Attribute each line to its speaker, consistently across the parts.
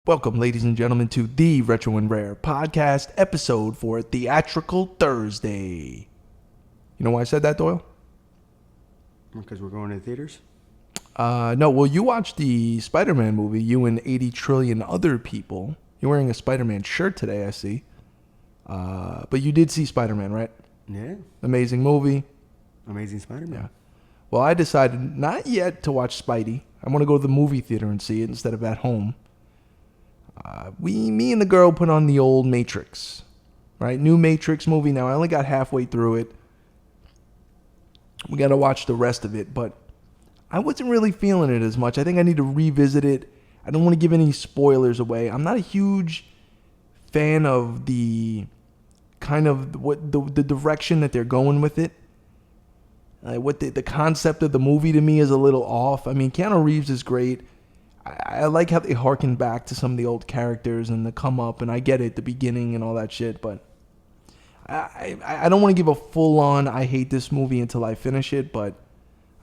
Speaker 1: Welcome, ladies and gentlemen, to the Retro and Rare podcast episode for Theatrical Thursday. You know why I said that, Doyle?
Speaker 2: Because we're going to the theaters?
Speaker 1: No, well, you watched the Spider-Man movie, you and 80 trillion other people. You're wearing a Spider-Man shirt today, I see. But you did see Spider-Man, right?
Speaker 2: Yeah.
Speaker 1: Amazing movie.
Speaker 2: Amazing Spider-Man.
Speaker 1: Yeah. Well, I decided not yet to watch Spidey. I want to go to the movie theater and see it instead of at home. Me and the girl put on the old Matrix, right? New Matrix movie. Now, I only got halfway through it. We got to watch the rest of it, but I wasn't really feeling it as much. I think I need to revisit it. I don't want to give any spoilers away. I'm not a huge fan of the kind of the direction that they're going with it. What the concept of the movie to me is a little off. I mean, Keanu Reeves is great. I like how they harken back to some of the old characters and the come up, and I get it, the beginning and all that shit, but I don't want to give a full-on I hate this movie until I finish it, but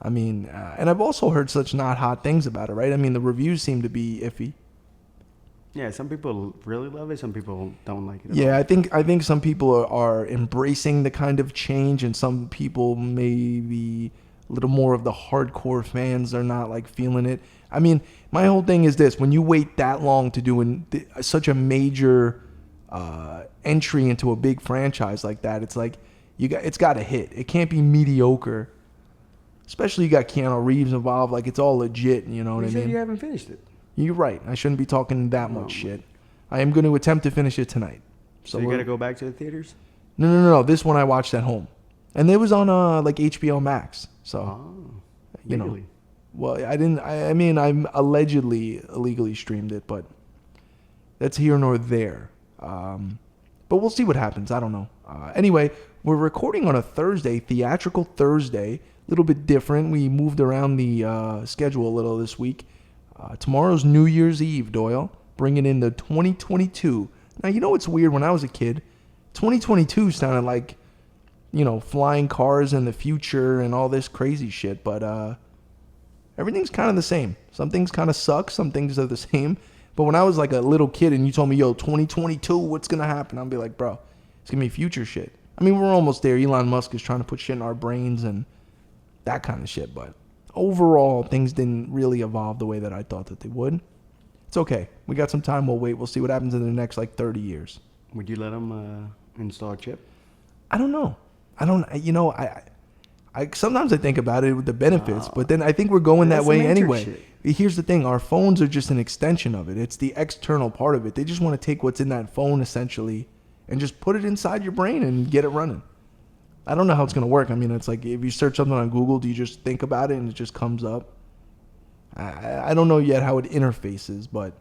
Speaker 1: I mean, and I've also heard such not hot things about it, right? I mean, the reviews seem to be iffy.
Speaker 2: Yeah, some people really love it, some people don't like it at
Speaker 1: Yeah,
Speaker 2: all.
Speaker 1: I think some people are embracing the kind of change, and some people maybe a little more of the hardcore fans are not like feeling it. I mean, my whole thing is this: when you wait that long to do such a major entry into a big franchise like that, it's like it's got to hit. It can't be mediocre. Especially you got Keanu Reeves involved, like it's all legit. You know what I mean?
Speaker 2: You said you haven't finished it.
Speaker 1: You're right. I shouldn't be talking that much shit. I am going to attempt to finish it tonight.
Speaker 2: So you got to go back to the theaters?
Speaker 1: No. This one I watched at home, and it was on like HBO Max. So, you know. Well, I didn't. I mean, I allegedly illegally streamed it, but that's here nor there. But we'll see what happens. I don't know. Anyway, we're recording on a Thursday, Theatrical Thursday. A little bit different. We moved around the schedule a little this week. Tomorrow's New Year's Eve, Doyle, bringing in the 2022. Now, you know what's weird? When I was a kid, 2022 sounded like, you know, flying cars in the future and all this crazy shit, but everything's kind of the same. Some things kind of suck. Some things are the same. But when I was like a little kid and you told me, yo, 2022, what's going to happen? I'd be like, bro, it's going to be future shit. I mean, we're almost there. Elon Musk is trying to put shit in our brains and that kind of shit. But overall, things didn't really evolve the way that I thought that they would. It's okay. We got some time. We'll wait. We'll see what happens in the next like 30 years.
Speaker 2: Would you let them install a chip?
Speaker 1: I don't know. I sometimes I think about it with the benefits, but then I think we're going that way anyway. Shit. Here's the thing. Our phones are just an extension of it. It's the external part of it. They just want to take what's in that phone essentially and just put it inside your brain and get it running. I don't know how it's going to work. I mean, it's like if you search something on Google, do you just think about it and it just comes up? I don't know yet how it interfaces, but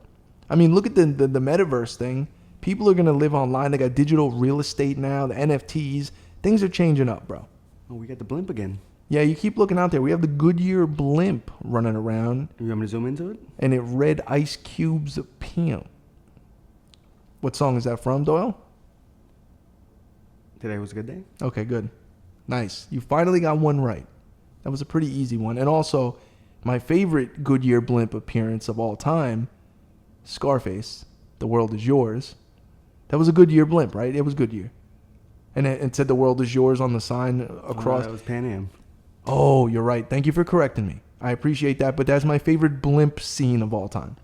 Speaker 1: I mean, look at the metaverse thing. People are going to live online. They got digital real estate now, the NFTs. Things are changing up, bro.
Speaker 2: Oh, we got the blimp again.
Speaker 1: Yeah, you keep looking out there. We have the Goodyear blimp running around.
Speaker 2: You want me to zoom into it?
Speaker 1: And it read Ice Cube's Pimp. What song is that from, Doyle?
Speaker 2: Today was a good day.
Speaker 1: Okay, good. Nice. You finally got one right. That was a pretty easy one. And also, my favorite Goodyear blimp appearance of all time, Scarface, The World Is Yours. That was a Goodyear blimp, right? It was Goodyear. And it said the world is yours on the sign across.
Speaker 2: Oh, that was Pan Am.
Speaker 1: Oh, you're right. Thank you for correcting me. I appreciate that, but that's my favorite blimp scene of all time.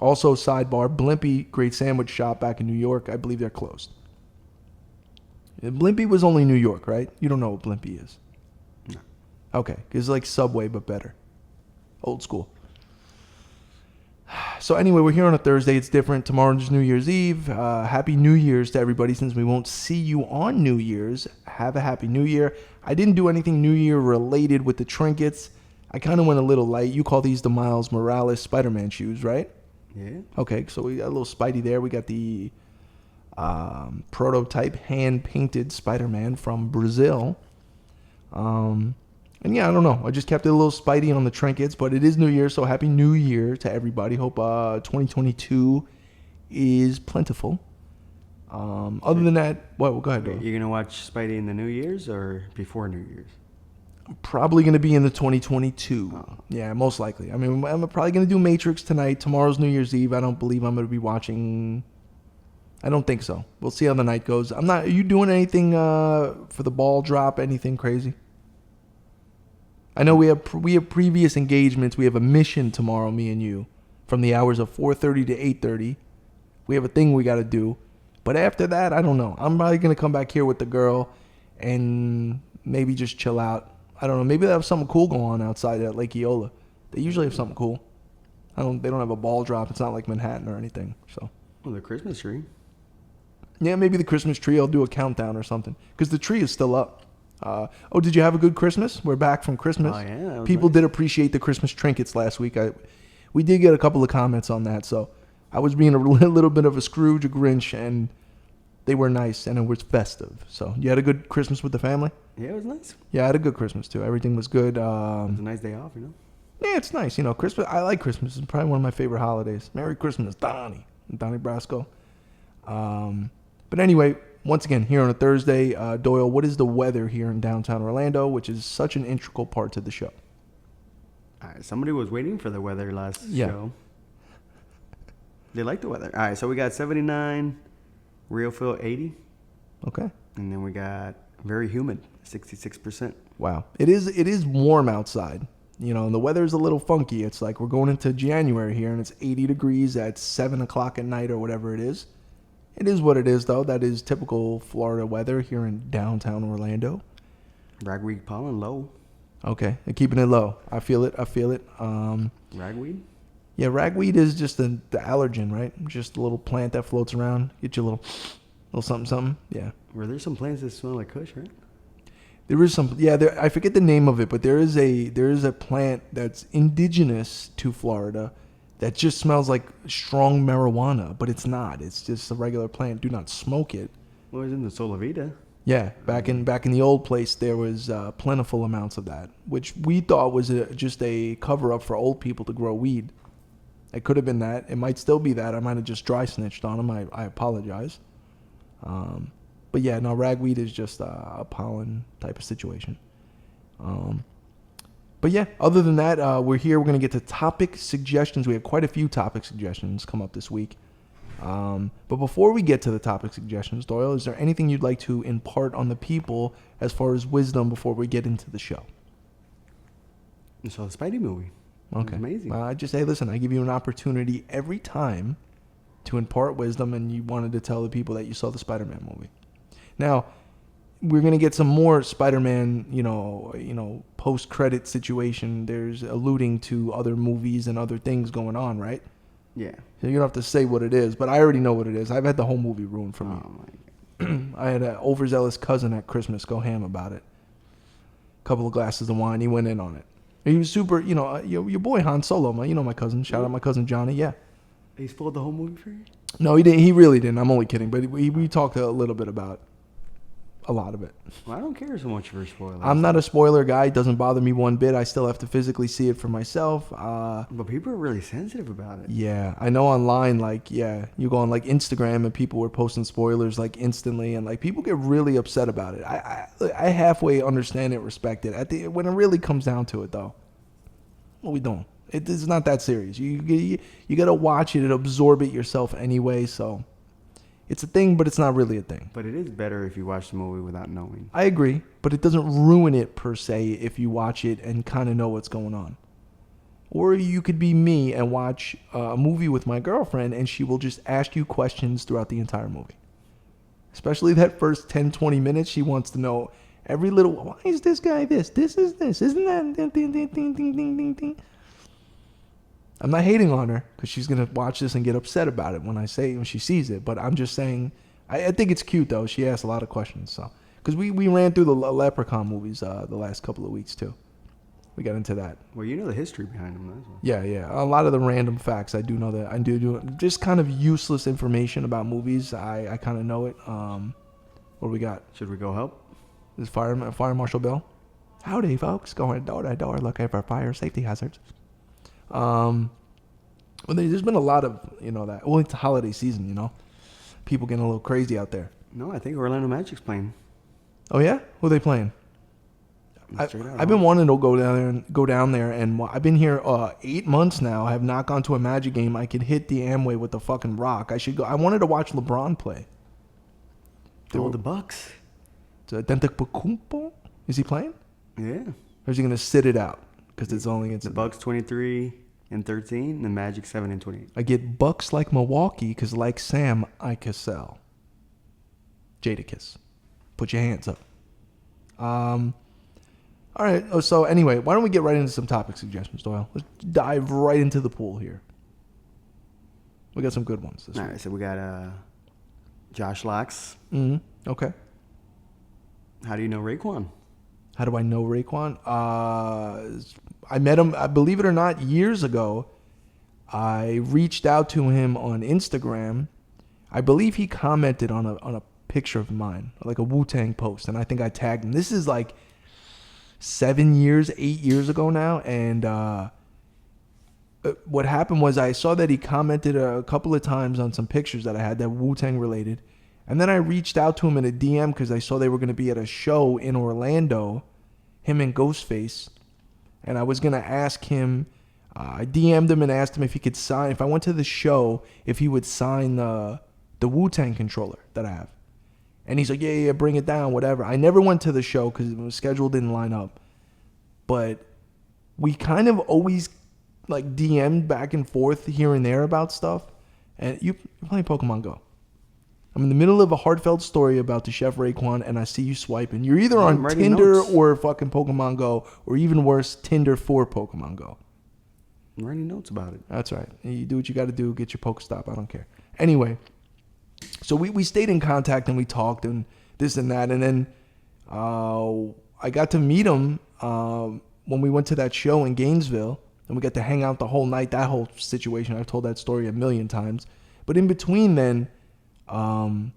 Speaker 1: Also, sidebar, Blimpie, great sandwich shop back in New York. I believe they're closed. Blimpie was only New York, right? You don't know what Blimpie is.
Speaker 2: No.
Speaker 1: Okay, it's like Subway, but better. Old school. So anyway, we're here on a Thursday. It's different. Tomorrow's New Year's Eve. Happy New Year's to everybody. Since we won't see you on New Year's, have a Happy New Year. I didn't do anything New Year related with the trinkets. I kind of went a little light. You call these the Miles Morales Spider-Man shoes, right?
Speaker 2: Yeah.
Speaker 1: Okay, so we got a little Spidey there. We got the prototype hand-painted Spider-Man from Brazil. And yeah, I don't know. I just kept it a little Spidey on the trinkets, but it is New Year, so Happy New Year to everybody. Hope 2022 is plentiful. Other than that, well, go ahead.
Speaker 2: You're going to watch Spidey in the New Year's or before New Year's?
Speaker 1: Probably going to be in the 2022.
Speaker 2: Oh.
Speaker 1: Yeah, most likely. I mean, I'm probably going to do Matrix tonight. Tomorrow's New Year's Eve. I don't believe I'm going to be watching. I don't think so. We'll see how the night goes. I'm not. Are you doing anything for the ball drop? Anything crazy? I know we have previous engagements. We have a mission tomorrow, me and you, from the hours of 4:30 to 8:30. We have a thing we got to do. But after that, I don't know. I'm probably going to come back here with the girl and maybe just chill out. I don't know. Maybe they have something cool going on outside at Lake Eola. They usually have something cool. They don't have a ball drop. It's not like Manhattan or anything. So.
Speaker 2: Well, the Christmas tree.
Speaker 1: Yeah, maybe the Christmas tree. I'll do a countdown or something because the tree is still up. Did you have a good Christmas? We're back from Christmas.
Speaker 2: Oh yeah.
Speaker 1: People
Speaker 2: nice.
Speaker 1: did appreciate the Christmas trinkets last week. We did get a couple of comments on that. So I was being a little bit of a Scrooge, a Grinch, and they were nice and it was festive. So you had a good Christmas with the family?
Speaker 2: Yeah, it was nice.
Speaker 1: Yeah, I had a good Christmas too. Everything was good.
Speaker 2: It was a nice day off, you know.
Speaker 1: Yeah, it's nice. You know, Christmas. I like Christmas. It's probably one of my favorite holidays. Merry Christmas, Donnie Brasco. But anyway, once again, here on a Thursday, Doyle, what is the weather here in downtown Orlando, which is such an integral part to the show?
Speaker 2: All right, somebody was waiting for the weather last show. They like the weather. All right, so we got 79, real feel 80.
Speaker 1: Okay.
Speaker 2: And then we got very humid, 66%.
Speaker 1: Wow. It is warm outside. You know, and the weather is a little funky. It's like we're going into January here, and it's 80 degrees at 7 o'clock at night or whatever it is. It is what it is, though. That is typical Florida weather here in downtown Orlando.
Speaker 2: Ragweed pollen low.
Speaker 1: Okay, and keeping it low. I feel it.
Speaker 2: Ragweed?
Speaker 1: Yeah, ragweed is just the allergen, right? Just a little plant that floats around. Get you a little something. Yeah.
Speaker 2: Were there some plants that smell like kush, right?
Speaker 1: There is some. Yeah, I forget the name of it, but there is a plant that's indigenous to Florida that just smells like strong marijuana, but it's not. It's just a regular plant. Do not smoke it.
Speaker 2: Well, it was in the Solavita.
Speaker 1: Yeah, back in the old place, there was plentiful amounts of that, which we thought was just a cover up for old people to grow weed. It could have been that. It might still be that. I might have just dry snitched on them. I apologize. But yeah, no, ragweed is just a pollen type of situation. But yeah, other than that, we're here. We're going to get to topic suggestions. We have quite a few topic suggestions come up this week. But before we get to the topic suggestions, Doyle, is there anything you'd like to impart on the people as far as wisdom before we get into the show?
Speaker 2: I saw the Spidey movie.
Speaker 1: Okay.
Speaker 2: It was amazing.
Speaker 1: I just say, listen, I give you an opportunity every time to impart wisdom, and you wanted to tell the people that you saw the Spider-Man movie. Now, we're going to get some more Spider-Man, post-credit situation. There's alluding to other movies and other things going on, right?
Speaker 2: Yeah.
Speaker 1: So you don't have to say what it is, but I already know what it is. I've had the whole movie ruined for me.
Speaker 2: Oh, my God.
Speaker 1: I had an overzealous cousin at Christmas go ham about it. A couple of glasses of wine. He went in on it. He was super, your boy Han Solo, my cousin. Shout out my cousin Johnny, yeah.
Speaker 2: He spoiled the whole movie for you?
Speaker 1: No, he didn't. He really didn't. I'm only kidding. But we talked a little bit about a lot of it.
Speaker 2: Well, I don't care so much for spoilers.
Speaker 1: I'm not a spoiler guy. It doesn't bother me one bit. I still have to physically see it for myself.
Speaker 2: But people are really sensitive about it.
Speaker 1: Yeah, I know online, you go on Instagram and people were posting spoilers instantly, and people get really upset about it. I halfway understand it, respect it. When it really comes down to it, though, what are we doing? It's not that serious. You got to watch it and absorb it yourself anyway. So it's a thing, but it's not really a thing.
Speaker 2: But it is better if you watch the movie without knowing.
Speaker 1: I agree, but it doesn't ruin it per se if you watch it and kind of know what's going on. Or you could be me and watch a movie with my girlfriend, and she will just ask you questions throughout the entire movie. Especially that first 10, 20 minutes, she wants to know every little, why is this guy this? This is this. Isn't that? Ding, ding, ding, ding, ding, ding, ding. I'm not hating on her because she's going to watch this and get upset about it when she sees it. But I'm just saying, I think it's cute, though. She asked a lot of questions. So, because we ran through the Leprechaun movies the last couple of weeks, too. We got into that.
Speaker 2: Well, you know the history behind them. That's all.
Speaker 1: Yeah. A lot of the random facts, I do know that. I do just kind of useless information about movies. I kind of know it. What do we got?
Speaker 2: Should we go help?
Speaker 1: Is Fire Marshal Bill? Howdy, folks. Going door to door looking for fire safety hazards. Well, there's been a lot of, that. Well, it's a holiday season, people getting a little crazy out there.
Speaker 2: No, I think Orlando Magic's playing.
Speaker 1: Oh, yeah? Who are they playing? I've been wanting to go down there, and I've been here 8 months now. I have not gone to a Magic game. I could hit the Amway with the fucking rock. I should go. I wanted to watch LeBron play.
Speaker 2: The Bucks.
Speaker 1: Antetokounmpo? Is he playing?
Speaker 2: Yeah.
Speaker 1: Or is he going to sit it out? Because it's only against
Speaker 2: the Bucks 23-13, and the Magic 7-28.
Speaker 1: I get Bucks like Milwaukee because, like Sam, I can sell. Jadakiss. Put your hands up. All right. Oh, so anyway, why don't we get right into some topic suggestions, Doyle? Let's dive right into the pool here. We got some good ones this week.
Speaker 2: All right. So we got Josh Locks.
Speaker 1: Mm-hmm. Okay.
Speaker 2: How do you know Raekwon?
Speaker 1: How do I know Raekwon? I met him, believe it or not, years ago. I reached out to him on Instagram. I believe he commented on a picture of mine, like a Wu-Tang post, and I think I tagged him. This is like 8 years ago now, and what happened was I saw that he commented a couple of times on some pictures that I had that Wu-Tang related, and then I reached out to him in a DM because I saw they were going to be at a show in Orlando, him and Ghostface, and I was going to ask him, I DM'd him and asked him if he could sign, if I went to the show, if he would sign the Wu-Tang controller that I have. And he's like, yeah, bring it down, whatever. I never went to the show because the schedule didn't line up. But we kind of always like DM'd back and forth here and there about stuff. And you're playing Pokemon Go. I'm in the middle of a heartfelt story about the Chef Raekwon, and I see you swiping. You're either on Tinder or fucking Pokemon Go, or even worse, Tinder for Pokemon Go.
Speaker 2: I'm writing notes about it.
Speaker 1: That's right. You do what you got to do. Get your Pokestop. I don't care. Anyway. So we stayed in contact and we talked and this and that. And then I got to meet him when we went to that show in Gainesville. And we got to hang out the whole night, that whole situation. I've told that story a million times. But in between then, I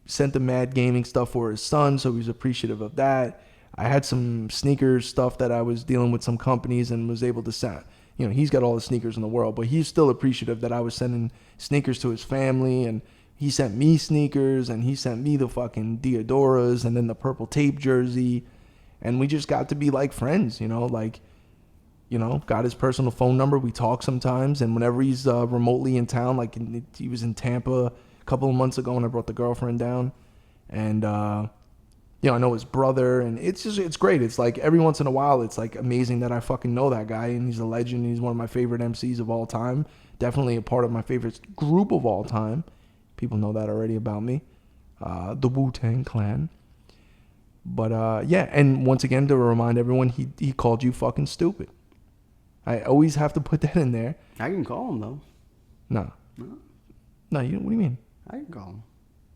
Speaker 1: sent the Mad Gaming stuff for his son, so he was appreciative of that. I had some sneakers stuff that I was dealing with some companies and was able to send. He's got all the sneakers in the world, but he's still appreciative that I was sending sneakers to his family, and he sent me sneakers, and he sent me the fucking Diodoras and then the purple tape jersey, and we just got to be like friends, got his personal phone number. We talk sometimes, and whenever he's remotely in town, like he was in Tampa a couple of months ago when I brought the girlfriend down, and I know his brother, and it's great. It's like every once in a while, it's like amazing that I fucking know that guy, and he's a legend. He's one of my favorite MCs of all time. Definitely a part of my favorite group of all time. People know that already about me. The Wu-Tang Clan. But and once again, to remind everyone, he called you fucking stupid. I always have to put that in there.
Speaker 2: I can call him, though.
Speaker 1: No. No, what do you mean?
Speaker 2: I can call him.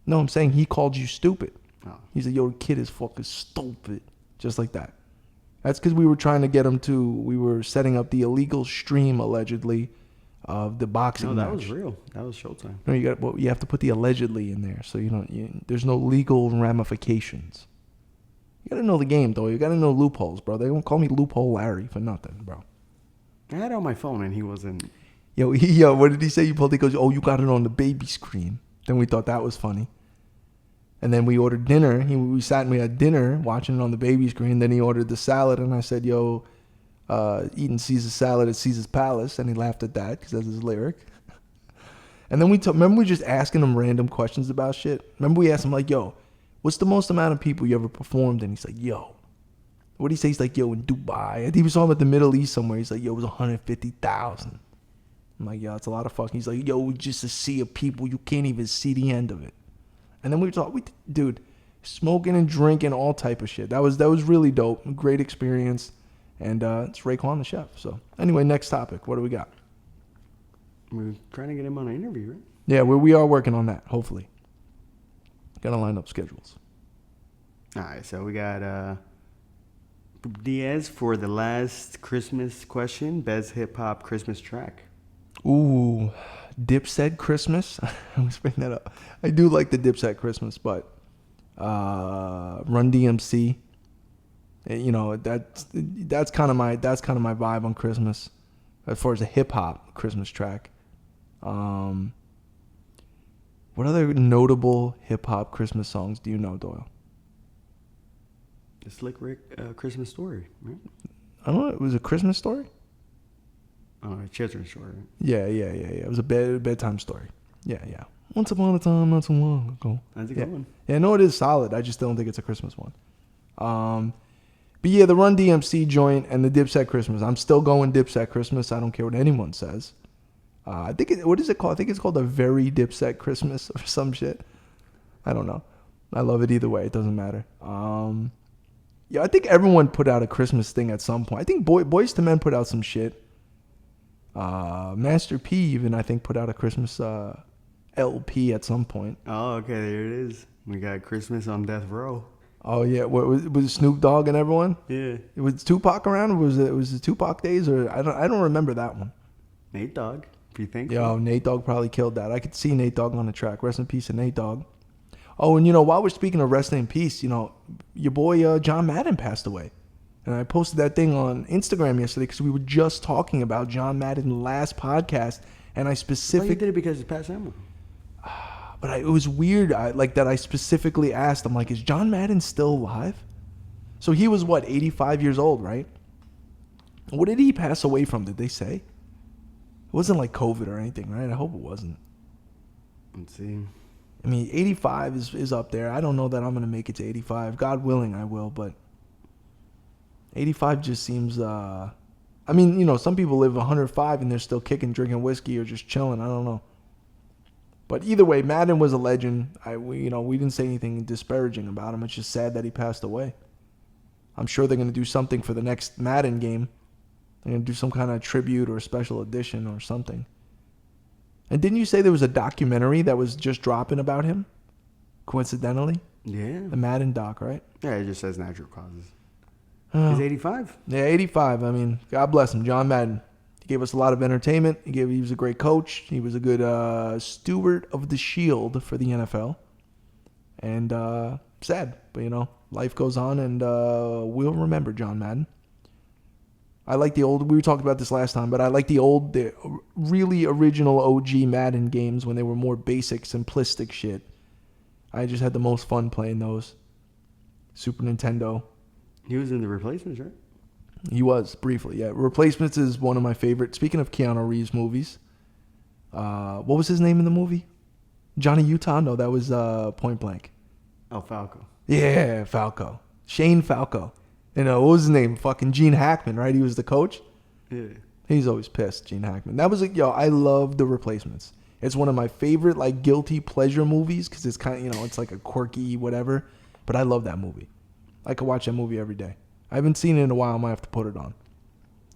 Speaker 1: No, I'm saying he called you stupid.
Speaker 2: Oh.
Speaker 1: He said, yo, the kid is fucking stupid. Just like that. That's because we were trying to get him we were setting up the illegal stream, allegedly, of the boxing match.
Speaker 2: No, that was real. That was Showtime.
Speaker 1: No, you have to put the allegedly in there, so there's no legal ramifications. You got to know the game, though. You got to know loopholes, bro. They don't call me Loophole Larry for nothing, bro.
Speaker 2: I had it on my phone, and he wasn't.
Speaker 1: Yo, what did he say? You pulled it, goes, oh, you got it on the baby screen. Then we thought that was funny. And then we ordered dinner. We sat and we had dinner watching it on the baby screen. Then he ordered the salad, and I said, yo, eating Caesar salad at Caesar's Palace. And he laughed at that because that's his lyric. And then remember we just asking him random questions about shit? Remember we asked him, like, yo, what's the most amount of people you ever performed? And he's like, yo. What did he say? He's like, yo, in Dubai. I think he was talking about the Middle East somewhere. He's like, yo, it was 150,000. I'm like, yo, that's a lot of fucking. He's like, yo, just a sea of people. You can't even see the end of it. And then dude, smoking and drinking, all type of shit. That was really dope. Great experience. And it's Raekwon the Chef. So anyway, next topic. What do we got?
Speaker 2: We're trying to get him on an interview, right?
Speaker 1: Yeah, we are working on that, hopefully. Got to line up schedules.
Speaker 2: All right, so we got Diaz for the last Christmas question. Best hip-hop Christmas track.
Speaker 1: Ooh, Dipset Christmas. I was bringing that up. I do like the Dipset Christmas, but Run DMC. That's kind of my vibe on Christmas, as far as a hip hop Christmas track. What other notable hip hop Christmas songs do you know, Doyle?
Speaker 2: The Slick Rick Christmas Story, right?
Speaker 1: I don't know. It was a Christmas story?
Speaker 2: Oh, a children's story. Right?
Speaker 1: Yeah. It was a bedtime story. Yeah. Once upon a time, not so long ago.
Speaker 2: That's a good one.
Speaker 1: Yeah, no, it is solid. I just don't think it's a Christmas one. But yeah, the Run DMC joint and the Dipset Christmas. I'm still going Dipset Christmas. I don't care what anyone says. I think what is it called? I think it's called a Very Dipset Christmas or some shit. I don't know. I love it either way. It doesn't matter. Yeah, I think everyone put out a Christmas thing at some point. I think Boys to Men put out some shit. Master P even, I think, put out a Christmas LP at some point.
Speaker 2: Oh, okay, there it is. We got Christmas on Death Row.
Speaker 1: Oh yeah, was Snoop Dogg and everyone?
Speaker 2: Yeah.
Speaker 1: Was Tupac around? Or was it Tupac days? Or I don't remember that one.
Speaker 2: Nate Dogg, if you think.
Speaker 1: Yo, Nate Dogg probably killed that. I could see Nate Dogg on the track. Rest in peace to Nate Dogg. Oh, and while we're speaking of rest in peace, your boy John Madden passed away. And I posted that thing on Instagram yesterday because we were just talking about John Madden last podcast, and I specifically...
Speaker 2: Oh, you did it because it's past Emma.
Speaker 1: But it was weird, that I specifically asked, I'm like, is John Madden still alive? So he was, 85 years old, right? What did he pass away from, did they say? It wasn't like COVID or anything, right? I hope it wasn't.
Speaker 2: Let's see.
Speaker 1: I mean, 85 is up there. I don't know that I'm going to make it to 85. God willing, I will, but 85 just seems... some people live 105 and they're still kicking, drinking whiskey, or just chilling. I don't know. But either way, Madden was a legend. We didn't say anything disparaging about him. It's just sad that he passed away. I'm sure they're going to do something for the next Madden game. They're going to do some kind of tribute or special edition or something. And didn't you say there was a documentary that was just dropping about him? Coincidentally?
Speaker 2: Yeah.
Speaker 1: The Madden doc, right?
Speaker 2: Yeah, it just says natural causes. He's 85.
Speaker 1: Yeah, 85. I mean, God bless him. John Madden. He gave us a lot of entertainment. He was a great coach. He was a good steward of the shield for the NFL. And sad, but life goes on, and we'll remember John Madden. I like the old, we talked about this last time, but I like the really original OG Madden games when they were more basic, simplistic shit. I just had the most fun playing those. Super Nintendo.
Speaker 2: He was in the Replacements, right?
Speaker 1: He was, briefly, yeah. Replacements is one of my favorite. Speaking of Keanu Reeves movies, what was his name in the movie? Johnny Utah? No, that was Point Blank.
Speaker 2: Oh, Falco.
Speaker 1: Yeah, Falco. Shane Falco. What was his name? Fucking Gene Hackman, right? He was the coach?
Speaker 2: Yeah.
Speaker 1: He's always pissed, Gene Hackman. That was, I love The Replacements. It's one of my favorite, guilty pleasure movies because it's kind of, it's like a quirky whatever. But I love that movie. I could watch that movie every day. I haven't seen it in a while. I might have to put it on.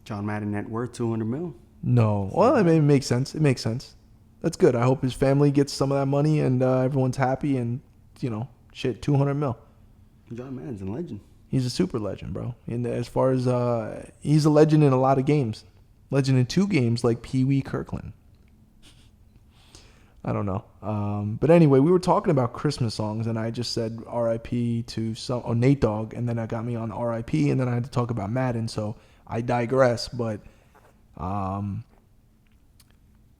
Speaker 2: John Madden net worth $200 million.
Speaker 1: No. Well, it makes sense. It makes sense. That's good. I hope his family gets some of that money and everyone's happy and, shit, $200 million.
Speaker 2: John Madden's a legend.
Speaker 1: He's a super legend, bro. And as far as, he's a legend in a lot of games. Legend in 2 games like Pee Wee Kirkland. I don't know. But anyway, we were talking about Christmas songs, and I just said R.I.P. to Nate Dogg, and then that got me on R.I.P., and then I had to talk about Madden, so I digress. But, yeah,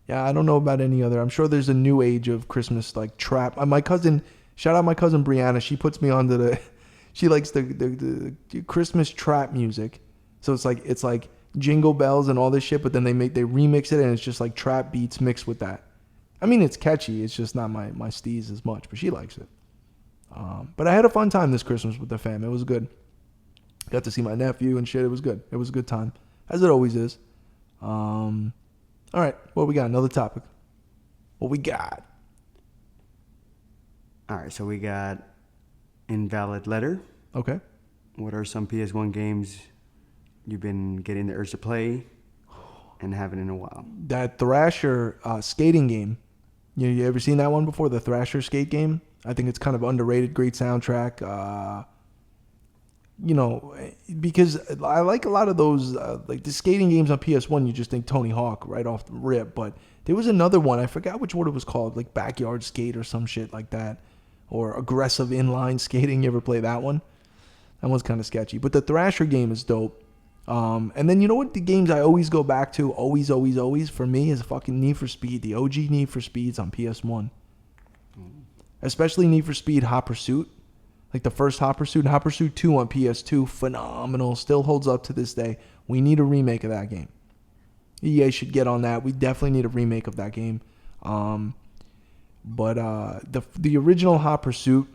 Speaker 1: I don't know about any other. I'm sure there's a new age of Christmas, trap. My cousin, shout out my cousin Brianna, she puts me on to she likes the Christmas trap music. So it's like jingle bells and all this shit, but then they remix it, and it's just like trap beats mixed with that. I mean, it's catchy. It's just not my steez as much, but she likes it. But I had a fun time this Christmas with the fam. It was good. Got to see my nephew and shit. It was good. It was a good time, as it always is. All right, what we got? Another topic. What we got?
Speaker 2: All right, so we got Invalid Letter.
Speaker 1: Okay.
Speaker 2: What are some PS1 games you've been getting the urge to play and haven't in a while?
Speaker 1: That Thrasher skating game. You ever seen that one before? The Thrasher skate game? I think it's kind of underrated. Great soundtrack. Because I like a lot of those, like the skating games on PS1, you just think Tony Hawk right off the rip. But there was another one. I forgot which one it was called. Like Backyard Skate or some shit like that. Or Aggressive Inline Skating. You ever play that one? That one's kind of sketchy. But the Thrasher game is dope. And then you know what the games I always go back to, always for me, is fucking Need for Speed. The OG Need for Speeds on PS1. Especially Need for Speed Hot Pursuit. Like the first Hot Pursuit, Hot Pursuit 2 on PS2, phenomenal. Still holds up to this day. We need a remake of that game. EA should get on that. We definitely need a remake of that game. But the original Hot Pursuit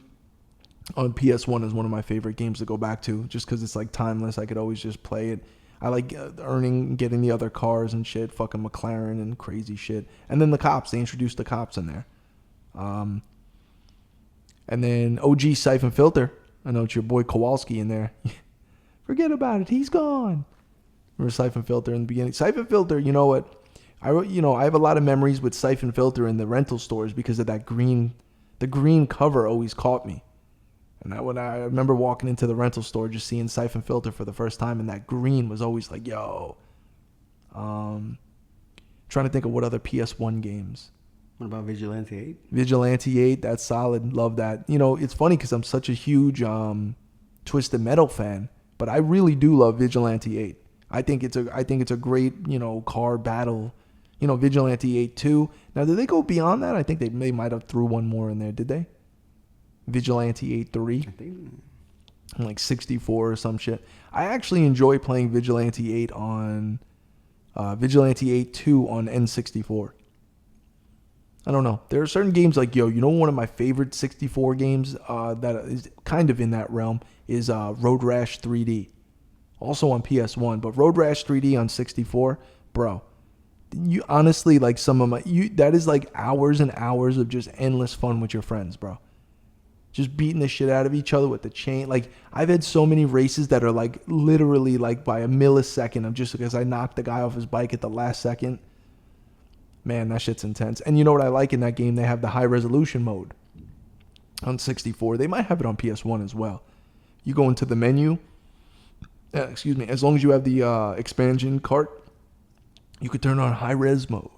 Speaker 1: on PS1 is one of my favorite games to go back to, just because it's like timeless. I could always just play it. I like getting the other cars and shit, fucking McLaren and crazy shit. And then the cops, they introduced the cops in there. And then OG Siphon Filter. I know it's your boy Kowalski in there. Forget about it. He's gone. Remember Siphon Filter in the beginning? Siphon Filter, you know what? I have a lot of memories with Siphon Filter in the rental stores because of that green. The green cover always caught me. And when I remember walking into the rental store, just seeing Siphon Filter for the first time, and that green was always like, yo. Trying to think of what other PS1 games.
Speaker 2: What about Vigilante 8?
Speaker 1: Vigilante 8, that's solid. Love that. It's funny because I'm such a huge Twisted Metal fan, but I really do love Vigilante 8. I think it's a great, car battle. Vigilante 8 2. Now, did they go beyond that? I think they might have threw one more in there, did they? Vigilante 8 3.
Speaker 2: I think.
Speaker 1: Like 64 or some shit. I actually enjoy playing Vigilante 8 on Vigilante 8 2 on N64. I don't know. There are certain games like, one of my favorite 64 games that is kind of in that realm is Road Rash 3D. Also on PS1, but Road Rash 3D on 64, bro. You honestly, like that is like hours and hours of just endless fun with your friends, bro. Just beating the shit out of each other with the chain. Like, I've had so many races that are like literally like by a millisecond of just because I knocked the guy off his bike at the last second. Man, that shit's intense. And you know what I like in that game? They have the high resolution mode on 64. They might have it on PS1 as well. You go into the menu. As long as you have the expansion cart, you could turn on high res mode.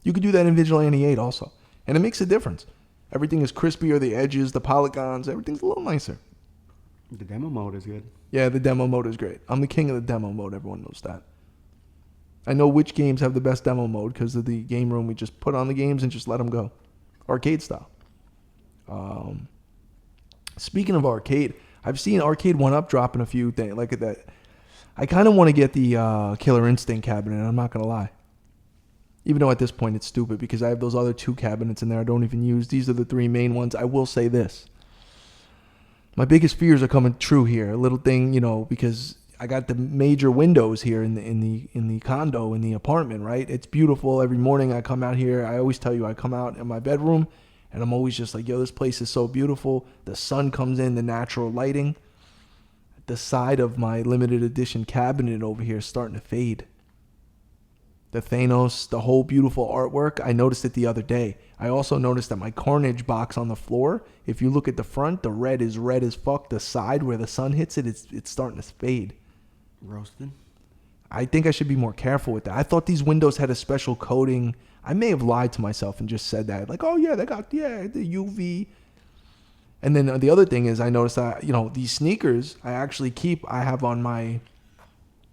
Speaker 1: You could do that in Vigilante 8 also. And it makes a difference. Everything is crispier, the edges, the polygons, everything's a little nicer.
Speaker 2: The demo mode is good.
Speaker 1: Yeah, the demo mode is great. I'm the king of the demo mode. Everyone knows that. I know which games have the best demo mode because of the game room. We just put on the games and just let them go. Arcade style. Speaking of arcade, I've seen Arcade 1-Up dropping a few things like that. I kind of want to get the Killer Instinct cabinet, I'm not going to lie. Even though at this point it's stupid because I have those other 2 cabinets in there I don't even use. These are the 3 main ones. I will say this. My biggest fears are coming true here. A little thing, because I got the major windows here in the condo, in the apartment, right? It's beautiful. Every morning I come out here. I always tell you I come out in my bedroom and I'm always just like, yo, this place is so beautiful. The sun comes in, the natural lighting. The side of my limited edition cabinet over here is starting to fade. The Thanos, the whole beautiful artwork, I noticed it the other day. I also noticed that my Carnage box on the floor, if you look at the front, the red is red as fuck. The side where the sun hits it, it's starting to fade.
Speaker 2: Roasting?
Speaker 1: I think I should be more careful with that. I thought these windows had a special coating. I may have lied to myself and just said that. Like, oh yeah, they got, the UV. And then the other thing is I noticed that, these sneakers I have on my...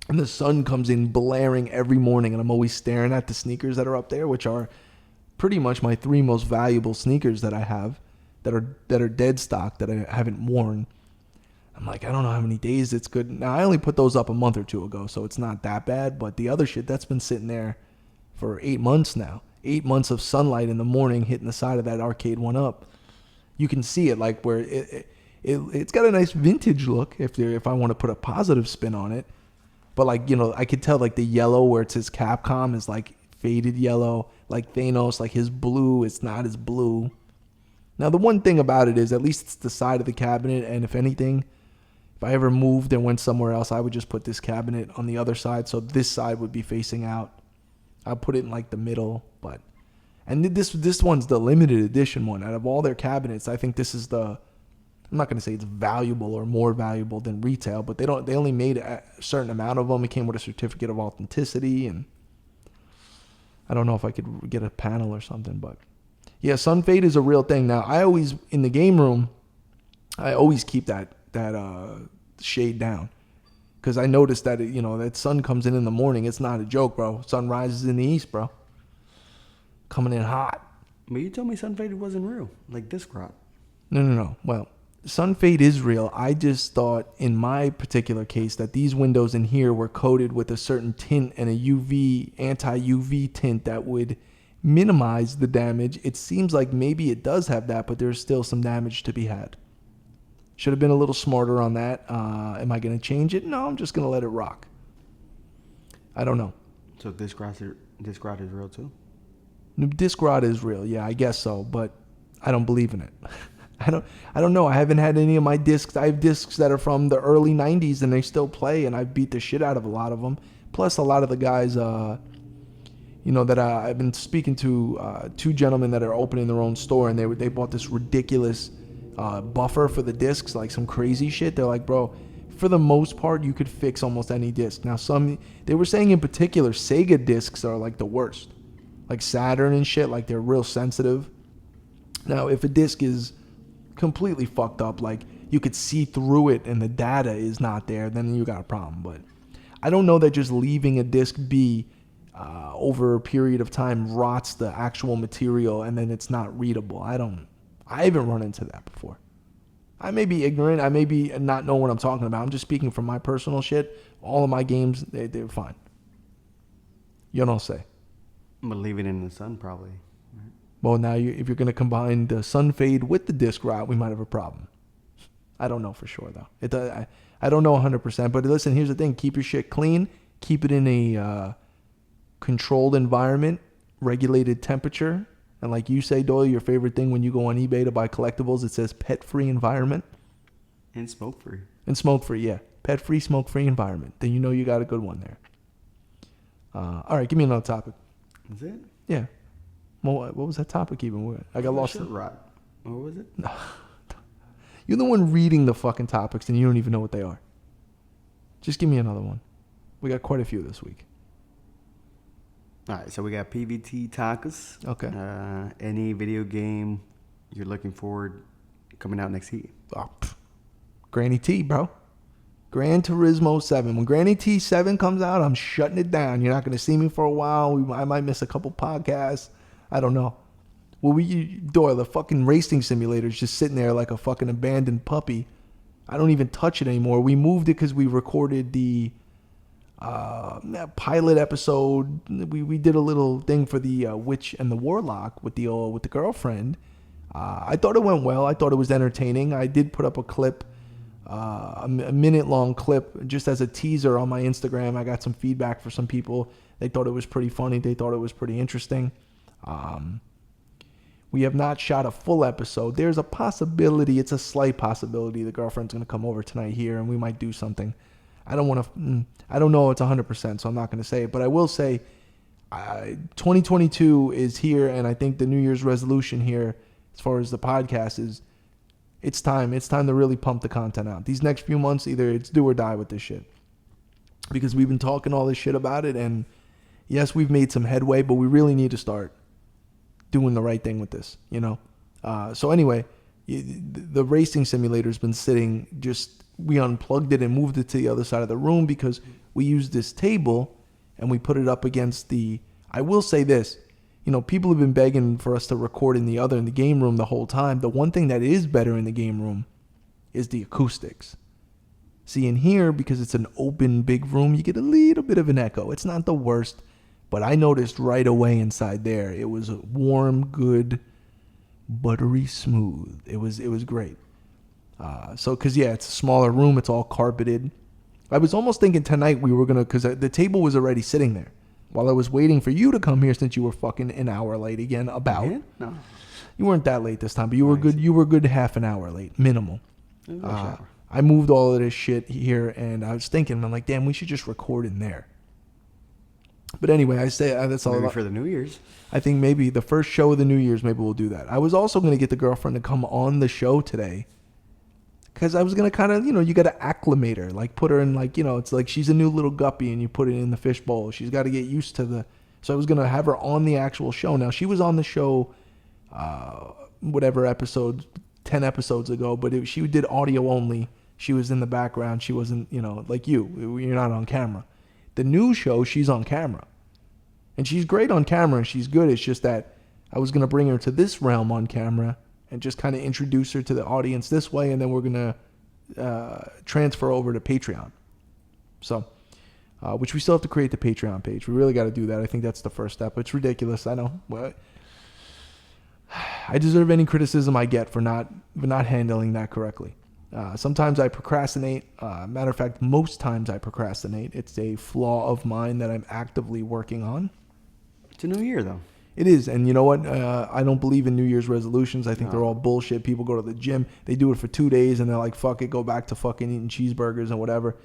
Speaker 1: And the sun comes in blaring every morning, and I'm always staring at the sneakers that are up there, which are pretty much my 3 most valuable sneakers that I have, that are dead stock that I haven't worn. I'm like, I don't know how many days it's good. Now I only put those up a month or 2 ago, so it's not that bad. But the other shit that's been sitting there for 8 months now, 8 months of sunlight in the morning hitting the side of that Arcade 1-Up. You can see it like where it's got a nice vintage look if I want to put a positive spin on it. But like, I could tell like the yellow where it says Capcom is like faded yellow. Like Thanos, like his blue, it's not as blue. Now the one thing about it is at least it's the side of the cabinet. And if anything, if I ever moved and went somewhere else, I would just put this cabinet on the other side. So this side would be facing out. I'll put it in like the middle. And this one's the limited edition one. Out of all their cabinets, I think this is I'm not going to say it's valuable or more valuable than retail, but they only made a certain amount of them. It came with a certificate of authenticity, and I don't know if I could get a panel or something, but yeah, sun fade is a real thing. Now, I always, in the game room, I always keep that shade down because I noticed that, that sun comes in the morning. It's not a joke, bro. Sun rises in the east, bro. Coming in hot.
Speaker 2: But you told me sun faded wasn't real, like this crop.
Speaker 1: No. Well, sun fade is real. I just thought in my particular case that these windows in here were coated with a certain tint and a anti-UV tint that would minimize the damage. It seems like maybe it does have that, but there's still some damage to be had. Should have been a little smarter on that. Am I going to change it? No, I'm just going to let it rock. I don't know.
Speaker 2: So disc rot is real too?
Speaker 1: Disc rot is real. Yeah, I guess so, but I don't believe in it. I don't know. I haven't had any of my discs. I have discs that are from the early 90s and they still play, and I've beat the shit out of a lot of them. Plus a lot of the guys, that I've been speaking to, two gentlemen that are opening their own store, and they bought this ridiculous buffer for the discs, like some crazy shit. They're like, bro, for the most part, you could fix almost any disc. Now, they were saying in particular, Sega discs are like the worst. Like Saturn and shit, like they're real sensitive. Now, if a disc is completely fucked up, like you could see through it and the data is not there, then you got a problem. But I don't know that just leaving a disc be over a period of time rots the actual material and then it's not readable. I haven't run into that before. I may be ignorant. I may be not know what I'm talking about. I'm just speaking from my personal shit. All of my games, they're fine. You don't say.
Speaker 2: But leave it in the sun, probably. Right?
Speaker 1: Well, now if you're going to combine the sun fade with the disc rot, we might have a problem. I don't know for sure, though. I don't know 100%. But listen, here's the thing. Keep your shit clean. Keep it in a controlled environment, regulated temperature. And like you say, Doyle, your favorite thing when you go on eBay to buy collectibles, it says pet-free environment.
Speaker 2: And smoke-free.
Speaker 1: And smoke-free, yeah. Pet-free, smoke-free environment. Then you know you got a good one there. All right, give me another topic.
Speaker 2: Is it?
Speaker 1: Yeah. Well, what was that topic even? I got lost.
Speaker 2: Rot. What was it?
Speaker 1: No. You're the one reading the fucking topics and you don't even know what they are. Just give me another one. We got quite a few this week.
Speaker 2: All right, so we got PVT tacos.
Speaker 1: Okay.
Speaker 2: Any video game you're looking forward coming out next year?
Speaker 1: Oh, Granny T, bro. Gran Turismo 7. When Granny T 7 comes out, I'm shutting it down. You're not going to see me for a while. I might miss a couple podcasts. I don't know. Well, Doyle, the fucking racing simulator is just sitting there like a fucking abandoned puppy. I don't even touch it anymore. We moved it because we recorded the pilot episode. We did a little thing for the Witch and the Warlock with the girlfriend. I thought it went well. I thought it was entertaining. I did put up a clip, a minute-long clip, just as a teaser on my Instagram. I got some feedback for some people. They thought it was pretty funny. They thought it was pretty interesting. We have not shot a full episode. There's a possibility, it's a slight possibility, the girlfriend's going to come over tonight here and we might do something. I don't know it's 100%, so I'm not going to say it. But I will say 2022 is here, and I think the New Year's resolution here, as far as the podcast, is it's time. It's time to really pump the content out. These next few months, either it's do or die with this shit. Because we've been talking all this shit about it, and yes, we've made some headway, but we really need to start doing the right thing with this, you know? So anyway, the racing simulator's been sitting just... We unplugged it and moved it to the other side of the room because we used this table and we put it up against the... I will say this, people have been begging for us to record in the game room the whole time. The one thing that is better in the game room is the acoustics. See, in here, because it's an open big room, you get a little bit of an echo. It's not the worst, but I noticed right away inside there, it was warm, good, buttery smooth. It was great. Because it's a smaller room, it's all carpeted. I was almost thinking tonight we were going to, because the table was already sitting there while I was waiting for you to come here since you were fucking an hour late again, about.
Speaker 2: Yeah? No.
Speaker 1: You weren't that late this time, but you were good. You were good half an hour late, minimal. I moved all of this shit here, and I was thinking, I'm like, damn, we should just record in there. But anyway, I say that's all.
Speaker 2: Maybe for the New Year's.
Speaker 1: I think maybe the first show of the New Year's, maybe we'll do that. I was also going to get the girlfriend to come on the show today. Because I was going to kind of, you got to acclimate her. Like, put her in, like, it's like she's a new little guppy and you put it in the fishbowl. She's got to get used to So I was going to have her on the actual show. Now, she was on the show, whatever episode, 10 episodes ago. But she did audio only. She was in the background. She wasn't, like you. You're not on camera. The new show, she's on camera. And she's great on camera and she's good. It's just that I was going to bring her to this realm on camera and just kind of introduce her to the audience this way, and then we're going to transfer over to Patreon. So, which we still have to create the Patreon page. We really got to do that. I think that's the first step. It's ridiculous, I know. But I deserve any criticism I get for not handling that correctly. Sometimes I procrastinate. Matter of fact, most times I procrastinate. It's a flaw of mine that I'm actively working on.
Speaker 2: It's a new year, though.
Speaker 1: It is. And you know what? I don't believe in New Year's resolutions. I think they're all bullshit. People go to the gym. They do it for 2 days, and they're like, fuck it, go back to fucking eating cheeseburgers and whatever.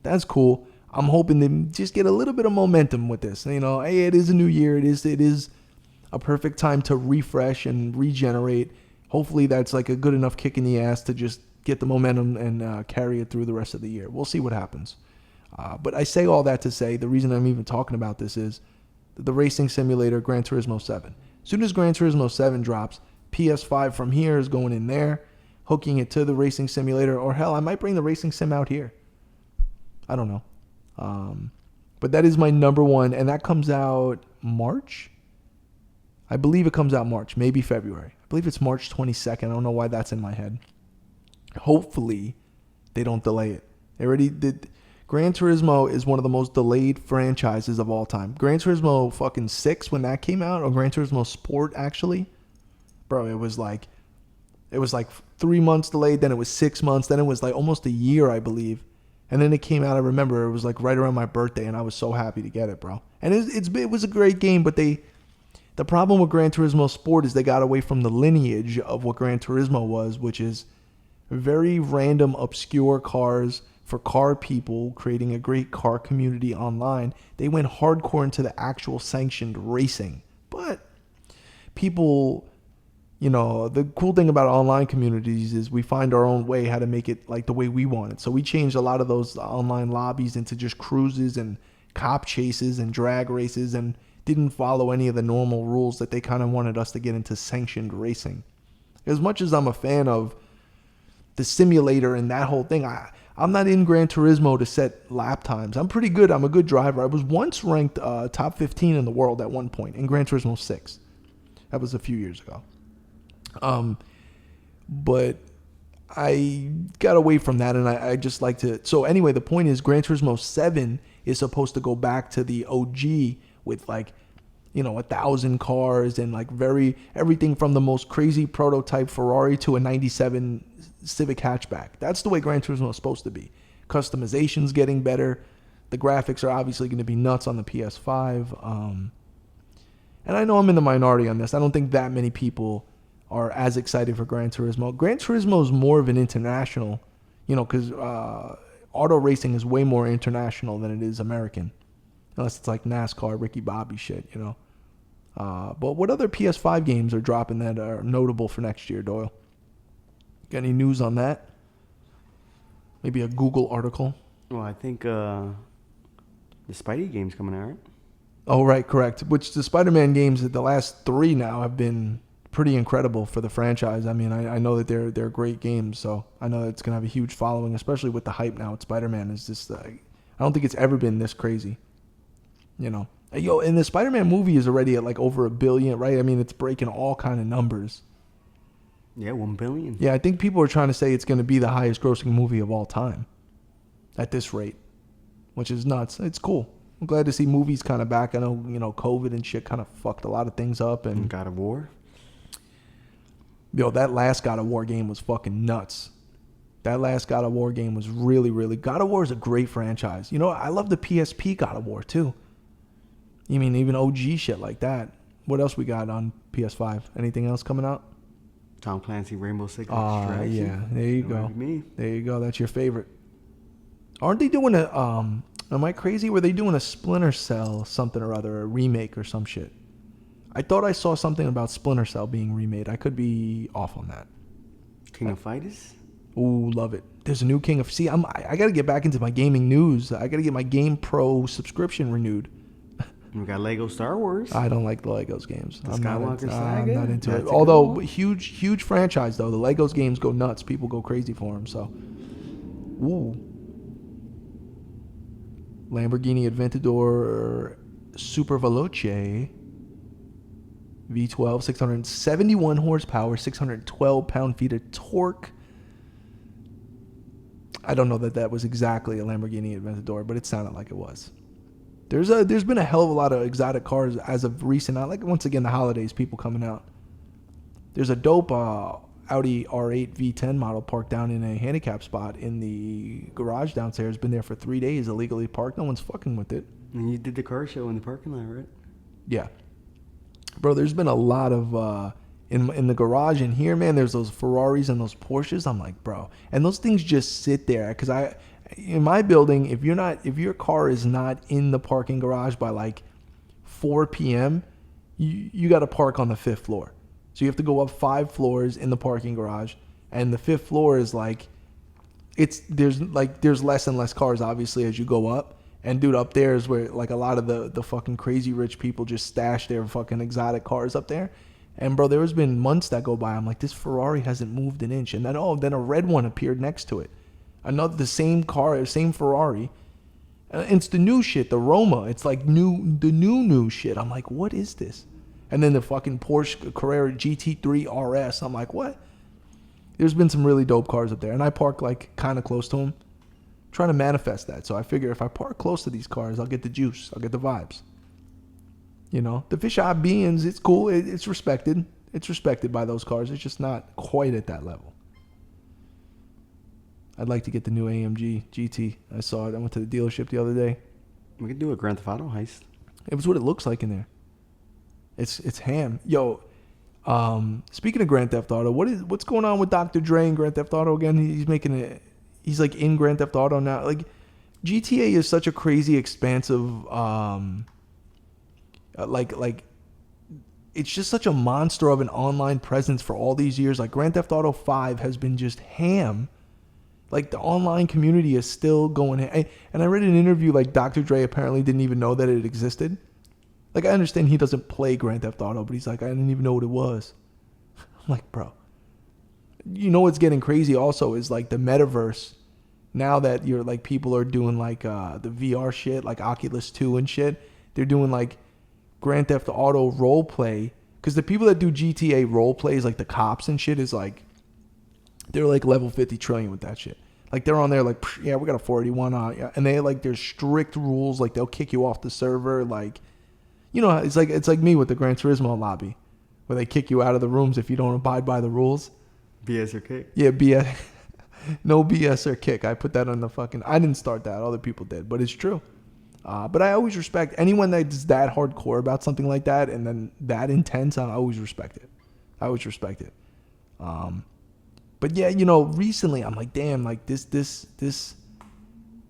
Speaker 1: That's cool. I'm hoping to just get a little bit of momentum with this. You know, hey, it is a new year. It is a perfect time to refresh and regenerate. Hopefully that's like a good enough kick in the ass to just get the momentum and carry it through the rest of the year. We'll see what happens. But I say all that to say the reason I'm even talking about this is the racing simulator Gran Turismo 7. As soon as Gran Turismo 7 drops, PS5 from here is going in there, hooking it to the racing simulator, or hell, I might bring the racing sim out here. I don't know. But that is my number one, and that comes out March? I believe it comes out March, maybe February. I believe it's March 22nd. I don't know why that's in my head. Hopefully, they don't delay it. They already did. Gran Turismo is one of the most delayed franchises of all time. Gran Turismo fucking 6 when that came out, or Gran Turismo Sport actually, bro, it was like 3 months delayed, then it was 6 months, then it was like almost a year, I believe. And then it came out, I remember, it was like right around my birthday, and I was so happy to get it, bro. And it was a great game, but the problem with Gran Turismo Sport is they got away from the lineage of what Gran Turismo was, which is very random, obscure cars for car people, creating a great car community online. They went hardcore into the actual sanctioned racing. But people, you know, the cool thing about online communities is we find our own way how to make it like the way we want it. So we changed a lot of those online lobbies into just cruises and cop chases and drag races, and didn't follow any of the normal rules that they kind of wanted us to get into sanctioned racing. As much as I'm a fan of the simulator and that whole thing, I'm not in Gran Turismo to set lap times. I'm pretty good. I'm a good driver. I was once ranked top 15 in the world at one point in Gran Turismo 6. That was a few years ago. But I got away from that, and I just like to... So anyway, the point is Gran Turismo 7 is supposed to go back to the OG with like, you know, 1,000 cars and like everything from the most crazy prototype Ferrari to a 97 Civic hatchback. That's the way Gran Turismo is supposed to be. Customization's getting better. The graphics are obviously going to be nuts on the PS5. And I know I'm in the minority on this. I don't think that many people are as excited for Gran Turismo. Gran Turismo is more of an international, you know, because auto racing is way more international than it is American. Unless it's like NASCAR, Ricky Bobby shit, you know. But what other PS5 games are dropping that are notable for next year, Doyle? Got any news on that? Maybe a Google article?
Speaker 2: Well, I think the Spidey game's coming out, right?
Speaker 1: Oh, right, correct. Which the Spider-Man games, the last 3 now, have been pretty incredible for the franchise. I mean, I know that they're great games, so I know that it's going to have a huge following, especially with the hype now. Spider-Man is just, I don't think it's ever been this crazy. You know, yo, and the Spider-Man movie is already at like over 1 billion, right? I mean, it's breaking all kind of numbers.
Speaker 2: Yeah, 1 billion.
Speaker 1: Yeah, I think people are trying to say it's going to be the highest grossing movie of all time at this rate, which is nuts. It's cool. I'm glad to see movies kind of back. I know, you know, COVID and shit kind of fucked a lot of things up. And
Speaker 2: God of War.
Speaker 1: Yo, that last God of War game was fucking nuts. That last God of War game was really, really... God of War is a great franchise. You know, I love the PSP God of War, too. You mean even OG shit like that. What else we got on PS5? Anything else coming out?
Speaker 2: Tom Clancy Rainbow Six Extraction.
Speaker 1: Yeah, there you go.
Speaker 2: Me.
Speaker 1: There you go. That's your favorite. Aren't they doing a... am I crazy? Were they doing a Splinter Cell something or other, a remake or some shit? I thought I saw something about Splinter Cell being remade. I could be off on that.
Speaker 2: King of Fighters?
Speaker 1: Ooh, love it. There's a new King of... See, I got to get back into my gaming news. I got to get my Game Pro subscription renewed.
Speaker 2: We got Lego Star Wars.
Speaker 1: I don't like the Legos games.
Speaker 2: The Skywalker Saga.
Speaker 1: I'm not into it. Although, huge franchise, though. The Legos games go nuts. People go crazy for them, so... Ooh. Lamborghini Aventador Super Veloce. V12, 671 horsepower, 612 pound-feet of torque. I don't know that was exactly a Lamborghini Aventador, but it sounded like it was. There's been a hell of a lot of exotic cars as of recent. Like once again, the holidays, people coming out. There's a dope Audi R8 V10 model parked down in a handicap spot in the garage downstairs. Been there for 3 days, illegally parked. No one's fucking with it.
Speaker 2: And you did the car show in the parking lot, right?
Speaker 1: Yeah. Bro, there's been a lot of in the garage in here, man. There's those Ferraris and those Porsches. I'm like, bro, and those things just sit there because in my building, if your car is not in the parking garage by like 4 p.m., you got to park on the 5th floor. So you have to go up 5 floors in the parking garage, and the 5th floor is like there's less and less cars obviously as you go up. And dude, up there is where like a lot of the fucking crazy rich people just stash their fucking exotic cars up there. And bro, there has been months that go by. I'm like, this Ferrari hasn't moved an inch. And then then a red one appeared next to it. The same car, same Ferrari. It's the new shit, the Roma. It's like the new shit. I'm like, what is this? And then the fucking Porsche Carrera GT3 RS. I'm like, what? There's been some really dope cars up there. And I park like kind of close to them. Trying to manifest that. So I figure if I park close to these cars, I'll get the juice. I'll get the vibes. You know, the fisheye beans, it's cool. It's respected. It's respected by those cars. It's just not quite at that level. I'd like to get the new AMG GT. I saw it. I went to the dealership the other day.
Speaker 2: We could do a Grand Theft Auto heist.
Speaker 1: It was what it looks like in there. It's ham. Yo, speaking of Grand Theft Auto, what's going on with Dr. Dre and Grand Theft Auto again? He's making it. He's like in Grand Theft Auto now. Like GTA is such a crazy, expansive, like it's just such a monster of an online presence for all these years. Like Grand Theft Auto 5 has been just ham. Like the online community is still going. And I read an interview like Dr. Dre apparently didn't even know that it existed. Like I understand he doesn't play Grand Theft Auto, but he's like, I didn't even know what it was. I'm like, bro. You know what's getting crazy also is like the metaverse. Now that you're like people are doing like the VR shit, like Oculus 2 and shit, they're doing like Grand Theft Auto role play. Because the people that do GTA role plays, like the cops and shit, is like they're like level 50 trillion with that shit. Like they're on there like, yeah, we got a 481 on, yeah. And they like there's strict rules. Like they'll kick you off the server. Like, you know, it's like me with the Gran Turismo lobby, where they kick you out of the rooms if you don't abide by the rules.
Speaker 2: BS or kick?
Speaker 1: Yeah, BS. No BS or kick. I put that on the fucking... I didn't start that. Other people did. But it's true. But I always respect anyone that's that hardcore about something like that and then that intense. I always respect it. But yeah, you know, recently I'm like, damn, like this, the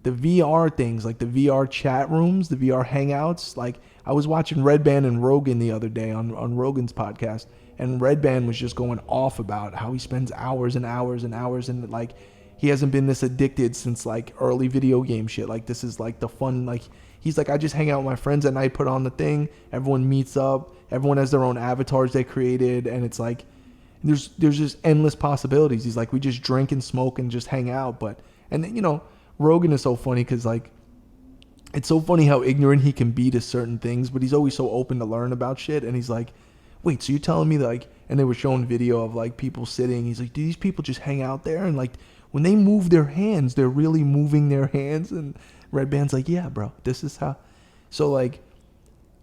Speaker 1: VR things, like the VR chat rooms, the VR hangouts. Like I was watching Red Band and Rogan the other day on Rogan's podcast. And Red Band was just going off about how he spends hours and hours and hours and like he hasn't been this addicted since like early video game shit. Like this is like the fun, like he's like, I just hang out with my friends at night, put on the thing, everyone meets up, everyone has their own avatars they created, and it's like there's just endless possibilities. He's like, we just drink and smoke and just hang out. But and you know, Rogan is so funny because like it's so funny how ignorant he can be to certain things, but he's always so open to learn about shit. And he's like, wait, so you're telling me that, like, and they were showing video of like people sitting. He's like, do these people just hang out there? And like when they move their hands, they're really moving their hands. And Red Band's like, yeah, bro, this is how. So like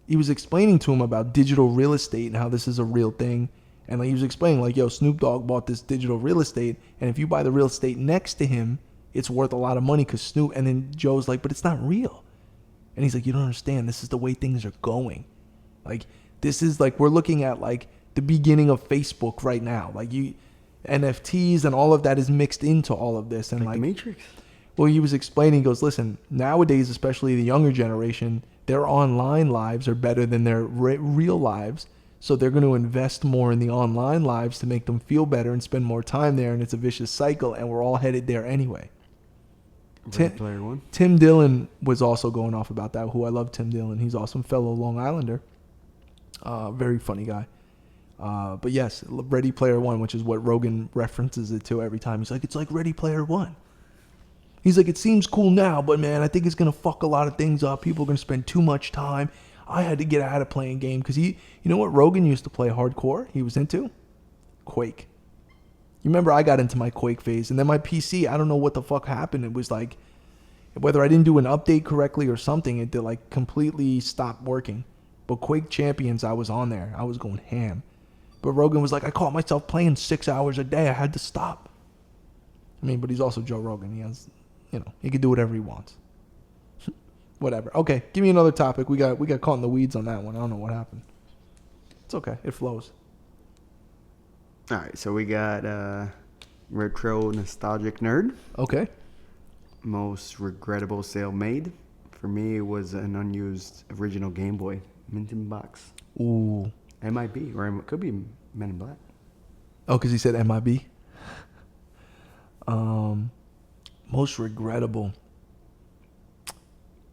Speaker 1: he was explaining to him about digital real estate and how this is a real thing. And like he was explaining like, yo, Snoop Dogg bought this digital real estate. And if you buy the real estate next to him, it's worth a lot of money because Snoop. And then Joe's like, but it's not real. And he's like, you don't understand. This is the way things are going. Like, this is like, we're looking at like the beginning of Facebook right now. Like NFTs and all of that is mixed into all of this. And like
Speaker 2: the Matrix.
Speaker 1: Well, he was explaining, he goes, listen, nowadays, especially the younger generation, their online lives are better than their real lives. So they're going to invest more in the online lives to make them feel better and spend more time there. And it's a vicious cycle. And we're all headed there anyway. Tim Dillon was also going off about that, who I love Tim Dillon. He's awesome fellow Long Islander. Very funny guy. But yes, Ready Player One, which is what Rogan references it to every time. He's like, it's like Ready Player One. He's like, it seems cool now, but man, I think it's going to fuck a lot of things up. People are going to spend too much time. I had to get out of playing game because you know what Rogan used to play hardcore? He was into Quake. You remember I got into my Quake phase, and then my PC, I don't know what the fuck happened. It was like, whether I didn't do an update correctly or something, it did like completely stop working. But Quake Champions, I was on there. I was going ham. But Rogan was like, I caught myself playing 6 hours a day. I had to stop. I mean, but he's also Joe Rogan. He has, he can do whatever he wants. Whatever. Okay, give me another topic. We got caught in the weeds on that one. I don't know what happened. It's okay. It flows.
Speaker 2: All right, so we got Retro Nostalgic Nerd.
Speaker 1: Okay.
Speaker 2: Most regrettable sale made. For me, it was an unused original Game Boy mint in box.
Speaker 1: Ooh.
Speaker 2: MIB, or it could be Men in Black.
Speaker 1: Oh, because he said MIB? Most regrettable.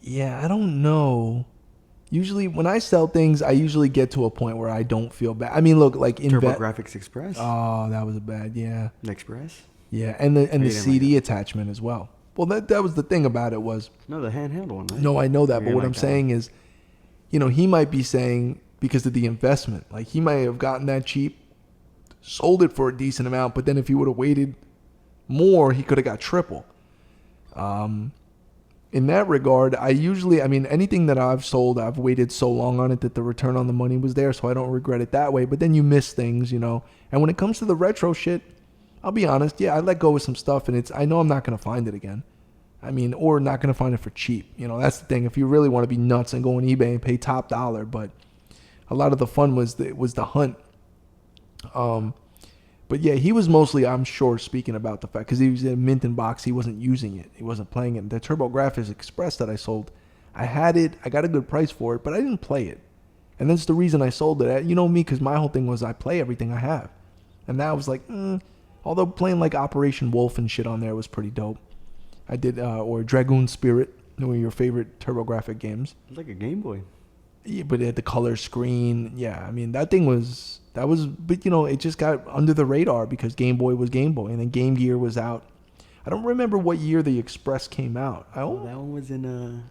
Speaker 1: Yeah, I don't know. Usually, when I sell things, I usually get to a point where I don't feel bad. I mean, look, like in
Speaker 2: TurboGrafx Express.
Speaker 1: Oh, that was a bad, yeah.
Speaker 2: Express.
Speaker 1: Yeah, and the CD attachment as well. Well, that was the thing about it was.
Speaker 2: No, the handheld one. Right?
Speaker 1: No, I know that, but what I'm saying is, he might be saying because of the investment, like he might have gotten that cheap, sold it for a decent amount, but then if he would have waited more, he could have got triple. In that regard, anything that I've sold, I've waited so long on it that the return on the money was there, so I don't regret it that way. But then you miss things, And when it comes to the retro shit, I'll be honest, yeah, I let go of some stuff, and I know I'm not going to find it again. Or not going to find it for cheap. That's the thing. If you really want to be nuts and go on eBay and pay top dollar, but a lot of the fun was the hunt. But yeah, he was mostly, I'm sure, speaking about the fact, because he was in a mint in box, he wasn't using it. He wasn't playing it. The TurboGrafx Express that I sold, I had it, I got a good price for it, but I didn't play it. And that's the reason I sold it. You know me, because my whole thing was I play everything I have. And that was like, although playing like Operation Wolf and shit on there was pretty dope. I did, or Dragoon Spirit, one of your favorite TurboGrafx games.
Speaker 2: It's like a Game Boy.
Speaker 1: Yeah, but it had the color screen. Yeah, that thing was, but it just got under the radar because Game Boy was Game Boy, and then Game Gear was out. I don't remember what year the Express came out.
Speaker 2: That one was in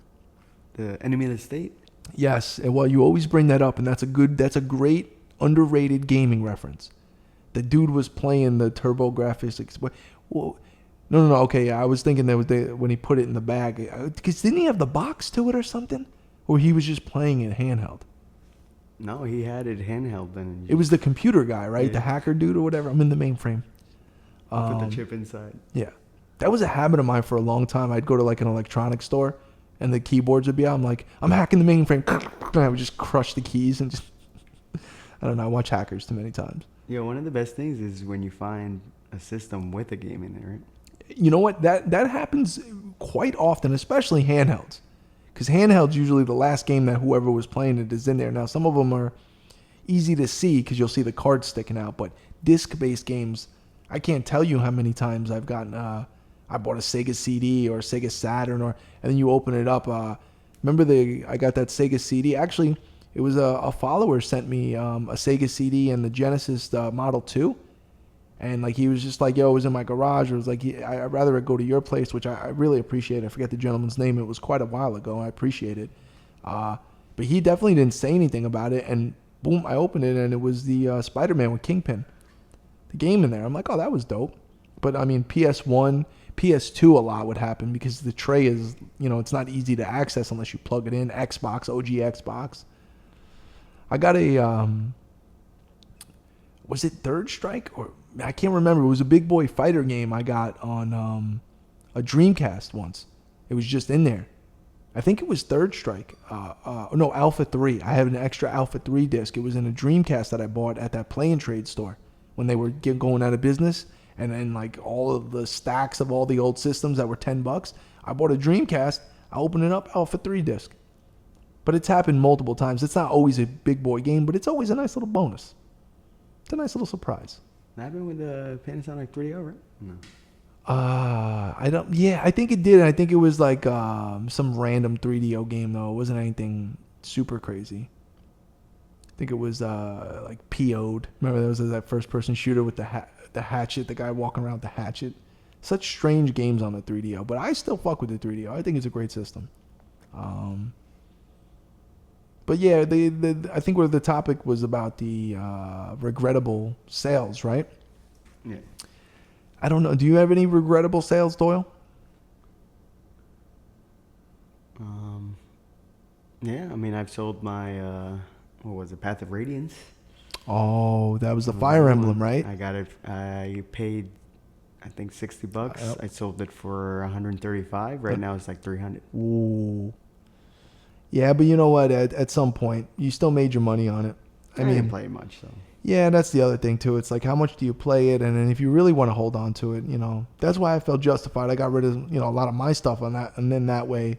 Speaker 2: the Enemy of the State. Yes,
Speaker 1: and well, you always bring that up, and that's a great underrated gaming reference. The dude was playing the TurboGrafx Express. Well, no. Okay, yeah, I was thinking that was when he put it in the bag. Because didn't he have the box to it or something? Or he was just playing it handheld?
Speaker 2: No, he had it handheld then.
Speaker 1: It was the computer guy, right? Yeah. The hacker dude or whatever. I'm in the mainframe.
Speaker 2: Put the chip inside.
Speaker 1: Yeah. That was a habit of mine for a long time. I'd go to like an electronics store and the keyboards would be out. I'm like, I'm hacking the mainframe. And I would just crush the keys and just, I don't know. I watch hackers too many times.
Speaker 2: Yeah, one of the best things is when you find a system with a game in it, right?
Speaker 1: You know what? That happens quite often, especially handhelds. Because handheld's usually the last game that whoever was playing it is in there. Now, some of them are easy to see because you'll see the cards sticking out. But disc-based games, I can't tell you how many times I've gotten, I bought a Sega CD or a Sega Saturn, and then you open it up. Remember I got that Sega CD? Actually, it was a follower sent me a Sega CD and the Genesis Model 2. And like he was just like, yo, it was in my garage. It was like, I'd rather go to your place, which I really appreciate. I forget the gentleman's name. It was quite a while ago. I appreciate it. But he definitely didn't say anything about it. And boom, I opened it, and it was the Spider-Man with Kingpin. The game in there. I'm like, oh, that was dope. But I mean, PS1, PS2 a lot would happen because the tray is, it's not easy to access unless you plug it in. Xbox, OG Xbox. I got a, was it Third Strike? Or I can't remember. It was a big boy fighter game I got on a Dreamcast once. It was just in there. I think it was Third Strike. No, Alpha 3. I have an extra Alpha 3 disc. It was in a Dreamcast that I bought at that Play and Trade store when they were going out of business. And then like all of the stacks of all the old systems that were $10. I bought a Dreamcast. I opened it up, Alpha 3 disc. But it's happened multiple times. It's not always a big boy game, but it's always a nice little bonus. It's a nice little surprise.
Speaker 2: That happened with the Panasonic 3DO, right? No.
Speaker 1: I don't. Yeah, I think it did. I think it was like some random 3DO game though. It wasn't anything super crazy. I think it was like PO'd. Remember there was that first-person shooter with the hatchet, the guy walking around with the hatchet. Such strange games on the 3DO, but I still fuck with the 3DO. I think it's a great system. But yeah, I think where the topic was about the regrettable sales, right?
Speaker 2: Yeah.
Speaker 1: I don't know. Do you have any regrettable sales, Doyle?
Speaker 2: Yeah, I mean, I've sold my, what was it, Path of Radiance.
Speaker 1: Oh, that was the Fire Emblem, right?
Speaker 2: I got it. I paid, I think, $60.
Speaker 1: Yep.
Speaker 2: I sold it for 135. Right now it's like 300.
Speaker 1: Ooh. Yeah, but you know what? At some point, you still made your money on it.
Speaker 2: I didn't play much, so.
Speaker 1: Yeah, that's the other thing too. It's like, how much do you play it? And then if you really want to hold on to it, that's why I felt justified. I got rid of, a lot of my stuff on that, and then that way,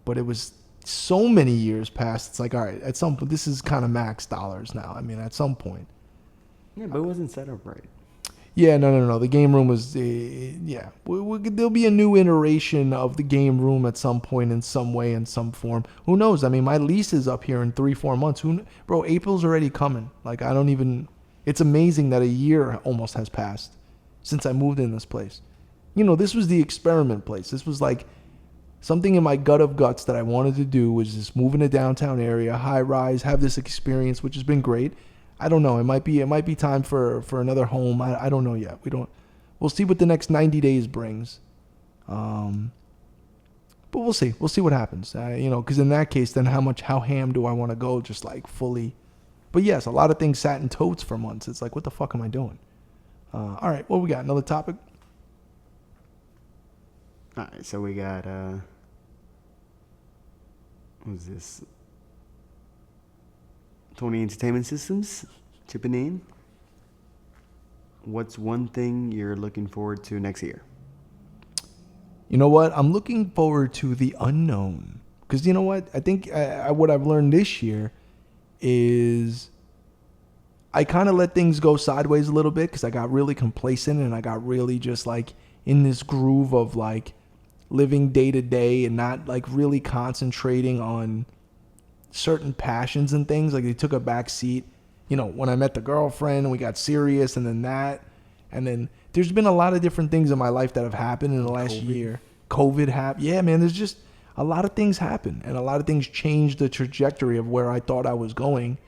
Speaker 1: but it was so many years past. It's like, all right, at some point, this is kind of max dollars now. I mean, at some point.
Speaker 2: Yeah, but it wasn't set up right.
Speaker 1: Yeah, no. The game room was, there'll be a new iteration of the game room at some point in some way, in some form. Who knows? I mean, my lease is up here in 3-4 months. Bro, April's already coming. Like, it's amazing that a year almost has passed since I moved in this place. This was the experiment place. This was like something in my gut of guts that I wanted to do was just move in a downtown area, high rise, have this experience, which has been great. I don't know. It might be time for another home. I don't know yet. We'll see what the next 90 days brings. But we'll see. We'll see what happens. Because in that case, then how ham do I want to go? Just like fully. But yes, a lot of things sat in totes for months. It's like, what the fuck am I doing? All right. What we got? Another topic?
Speaker 2: All right. So we got, what's this? 20 Entertainment Systems chipping in. What's one thing you're looking forward to next year?
Speaker 1: You know what? I'm looking forward to the unknown. Because you know what? I think what I've learned this year is I kind of let things go sideways a little bit because I got really complacent and I got really just like in this groove of like living day to day and not like really concentrating on certain passions and things. Like they took a back seat, when I met the girlfriend and we got serious and then there's been a lot of different things in my life that have happened in the last year. COVID happened. Yeah, man, there's just a lot of things happen and a lot of things changed the trajectory of where I thought I was going.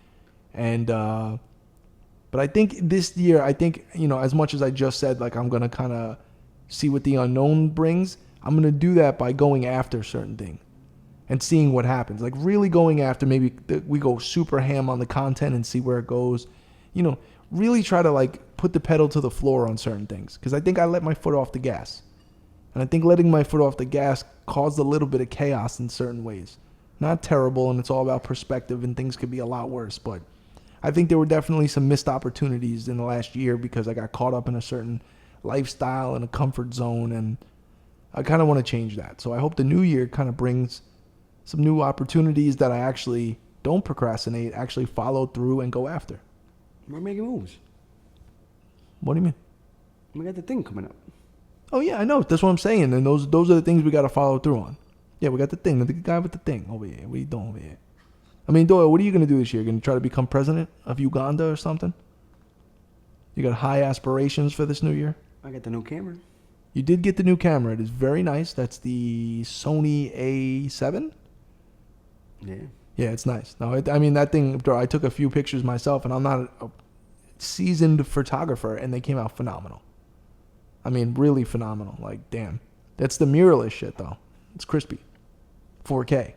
Speaker 1: And, but I think this year, as much as I just said, like I'm going to kind of see what the unknown brings, I'm going to do that by going after certain things. And seeing what happens, like really going after, maybe we go super ham on the content and see where it goes, really try to like put the pedal to the floor on certain things. Cause I think I let my foot off the gas, and I think letting my foot off the gas caused a little bit of chaos in certain ways. Not terrible. And it's all about perspective and things could be a lot worse, but I think there were definitely some missed opportunities in the last year because I got caught up in a certain lifestyle and a comfort zone. And I kind of want to change that. So I hope the new year kind of brings some new opportunities that I actually don't procrastinate, actually follow through and go after.
Speaker 2: We're making moves.
Speaker 1: What do you mean?
Speaker 2: We got the thing coming up.
Speaker 1: Oh yeah, I know. That's what I'm saying. And those are the things we got to follow through on. Yeah, we got the thing. The guy with the thing over here. What are you doing over here? I mean, Doyle, what are you going to do this year? Going to try to become president of Uganda or something? You got high aspirations for this new year?
Speaker 2: I got the new camera.
Speaker 1: You did get the new camera. It is very nice. That's the Sony A7?
Speaker 2: Yeah.
Speaker 1: Yeah, it's nice. No, I mean, that thing, bro, I took a few pictures myself, and I'm not a seasoned photographer, and they came out phenomenal. I mean, really phenomenal. Like, damn. That's the mirrorless shit, though. It's crispy. 4K.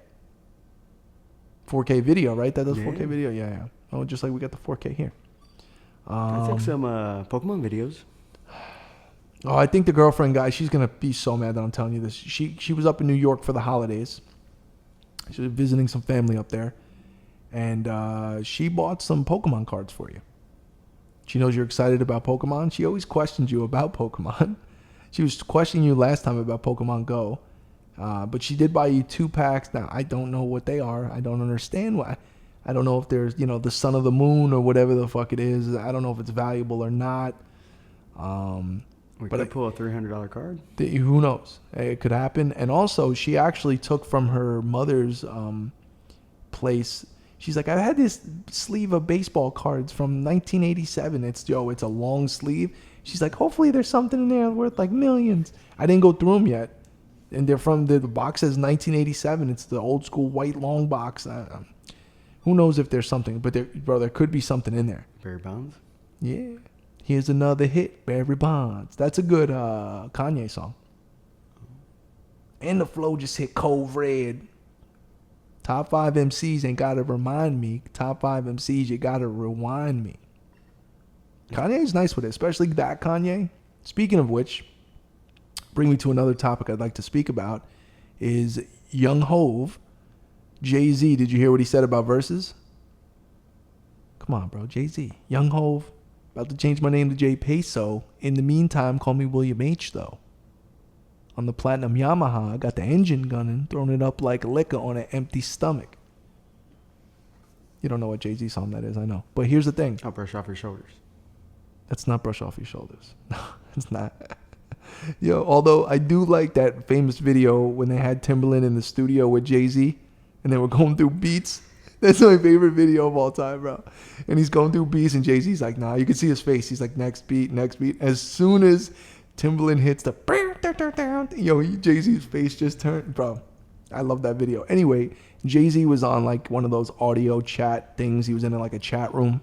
Speaker 1: 4K video, right? That does 4K video? Yeah. Oh, just like we got the 4K here.
Speaker 2: I took some Pokemon videos.
Speaker 1: Oh, I think the girlfriend guy, she's going to be so mad that I'm telling you this. She was up in New York for the holidays. She was visiting some family up there. And she bought some Pokemon cards for you. She knows you're excited about Pokemon. She always questions you about Pokemon. She was questioning you last time about Pokemon Go. But she did buy you 2 packs. Now, I don't know what they are. I don't understand why. I don't know if there's, the Son of the Moon or whatever the fuck it is. I don't know if it's valuable or not.
Speaker 2: We could pull a $300 card.
Speaker 1: Who knows? It could happen. And also, she actually took from her mother's place. She's like, I had this sleeve of baseball cards from 1987. It's a long sleeve. She's like, hopefully there's something in there worth like millions. I didn't go through them yet. And they're from the box says 1987. It's the old school white long box. Who knows if there's something, but there could be something in there.
Speaker 2: Barry Bonds?
Speaker 1: Yeah. Here's another hit, Barry Bonds. That's a good Kanye song. And the flow just hit cold red. Top 5 MCs ain't got to remind me. Top 5 MCs, you got to rewind me. Kanye's nice with it, especially that Kanye. Speaking of which, bring me to another topic I'd like to speak about is Young Hove. JayZ, did you hear what he said about verses? Come on, bro. JayZ. Young Hove. About to change my name to J Peso. In the meantime, call me William H, though. On the Platinum Yamaha, I got the engine gunning, throwing it up like liquor on an empty stomach. You don't know what JayZ song that is, I know. But here's the thing.
Speaker 2: I'll brush off your shoulders.
Speaker 1: That's not brush off your shoulders. No, it's not. Yo, although I do like that famous video when they had Timbaland in the studio with JayZ and they were going through beats. That's my favorite video of all time, bro. And he's going through beats and JayZ's like, nah, you can see his face. He's like, next beat, next beat. As soon as Timbaland hits the, yo, JayZ's face just turned, bro. I love that video. Anyway, JayZ was on like one of those audio chat things. He was in like a chat room.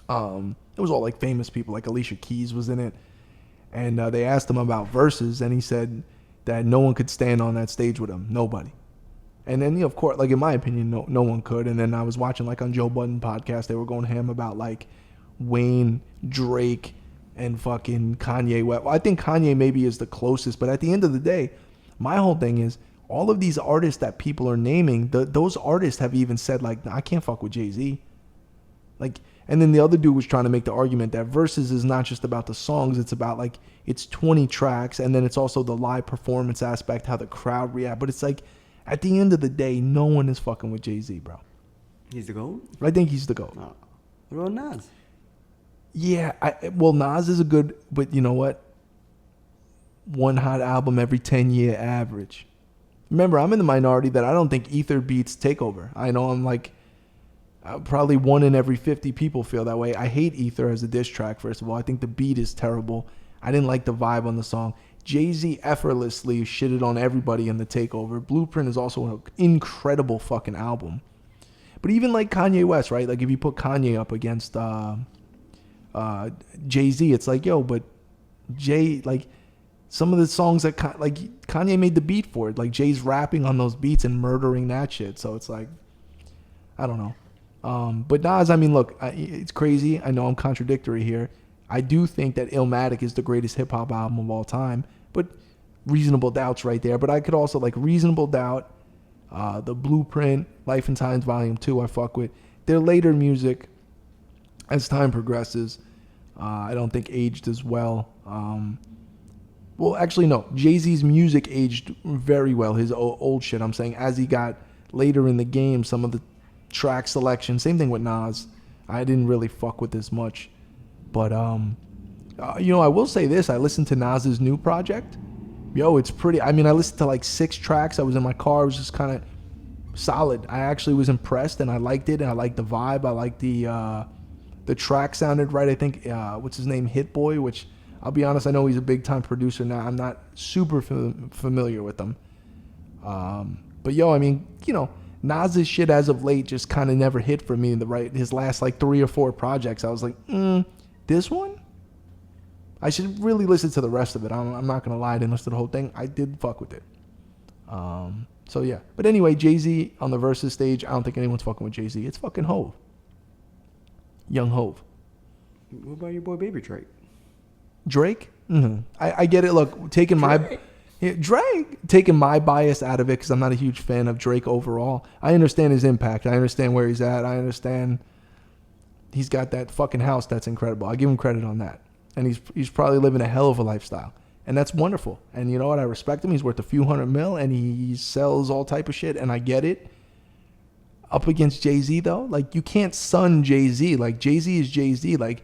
Speaker 1: It was all like famous people, like Alicia Keys was in it. And they asked him about verses, and he said that no one could stand on that stage with him. Nobody. And then, of course, like in my opinion, no one could. And then I was watching like on Joe Budden podcast, they were going ham about like Wayne, Drake, and fucking Kanye West. Well, I think Kanye maybe is the closest, but at the end of the day, my whole thing is all of these artists that people are naming, those artists have even said like, nah, I can't fuck with JayZ. Like, and then the other dude was trying to make the argument that verses is not just about the songs, it's about like, it's 20 tracks, and then it's also the live performance aspect, how the crowd react. But it's like, at the end of the day, no one is fucking with JayZ, bro.
Speaker 2: He's the GOAT?
Speaker 1: I think he's the GOAT.
Speaker 2: Oh. What about Nas?
Speaker 1: Yeah, well, Nas is a good, but you know what? One hot album every 10-year average. Remember, I'm in the minority that I don't think Ether beats Takeover. I know I'm like, probably 1 in every 50 people feel that way. I hate Ether as a diss track, first of all. I think the beat is terrible. I didn't like the vibe on the song. JayZ effortlessly shitted on everybody in the Takeover. Blueprint is also an incredible fucking album. But even like Kanye West, right? Like if you put Kanye up against JayZ, it's like, yo, but Jay, like some of the songs that like Kanye made the beat for it. Like Jay's rapping on those beats and murdering that shit. So it's like, I don't know. But Nas, I mean, look, it's crazy. I know I'm contradictory here. I do think that Illmatic is the greatest hip-hop album of all time, but Reasonable Doubt's right there. But I could also like Reasonable Doubt, the Blueprint, Life and Times Volume 2 I fuck with. Their later music, as time progresses, I don't think aged as well. Well, actually, no. JayZ's music aged very well. His old shit, I'm saying, as he got later in the game, some of the track selection, same thing with Nas, I didn't really fuck with this much. But, you know, I will say this. I listened to Nas's new project. Yo, it's pretty. I mean, I listened to like 6 tracks. I was in my car. It was just kind of solid. I actually was impressed, and I liked it, and I liked the vibe. I liked the track sounded right. I think, what's his name? Hit Boy, which I'll be honest, I know he's a big-time producer now. I'm not super familiar with him. But, yo, I mean, you know, Nas's shit as of late just kind of never hit for me. His last like 3 or 4 projects, I was like, this one? I should really listen to the rest of it. I'm not going to lie, I didn't listen to the whole thing. I did fuck with it. So, yeah. But anyway, JayZ on the Versus stage, I don't think anyone's fucking with JayZ. It's fucking Hove. Young Hove.
Speaker 2: What about your boy Baby Drake?
Speaker 1: Drake? Mm-hmm. I get it. Look, taking my bias out of it because I'm not a huge fan of Drake overall. I understand his impact. I understand where he's at. I understand he's got that fucking house that's incredible. I give him credit on that. And he's probably living a hell of a lifestyle. And that's wonderful. And you know what? I respect him. He's worth a few $100 million and he sells all type of shit. And I get it. Up against JayZ though, like you can't sun JayZ. Like JayZ is JayZ. Like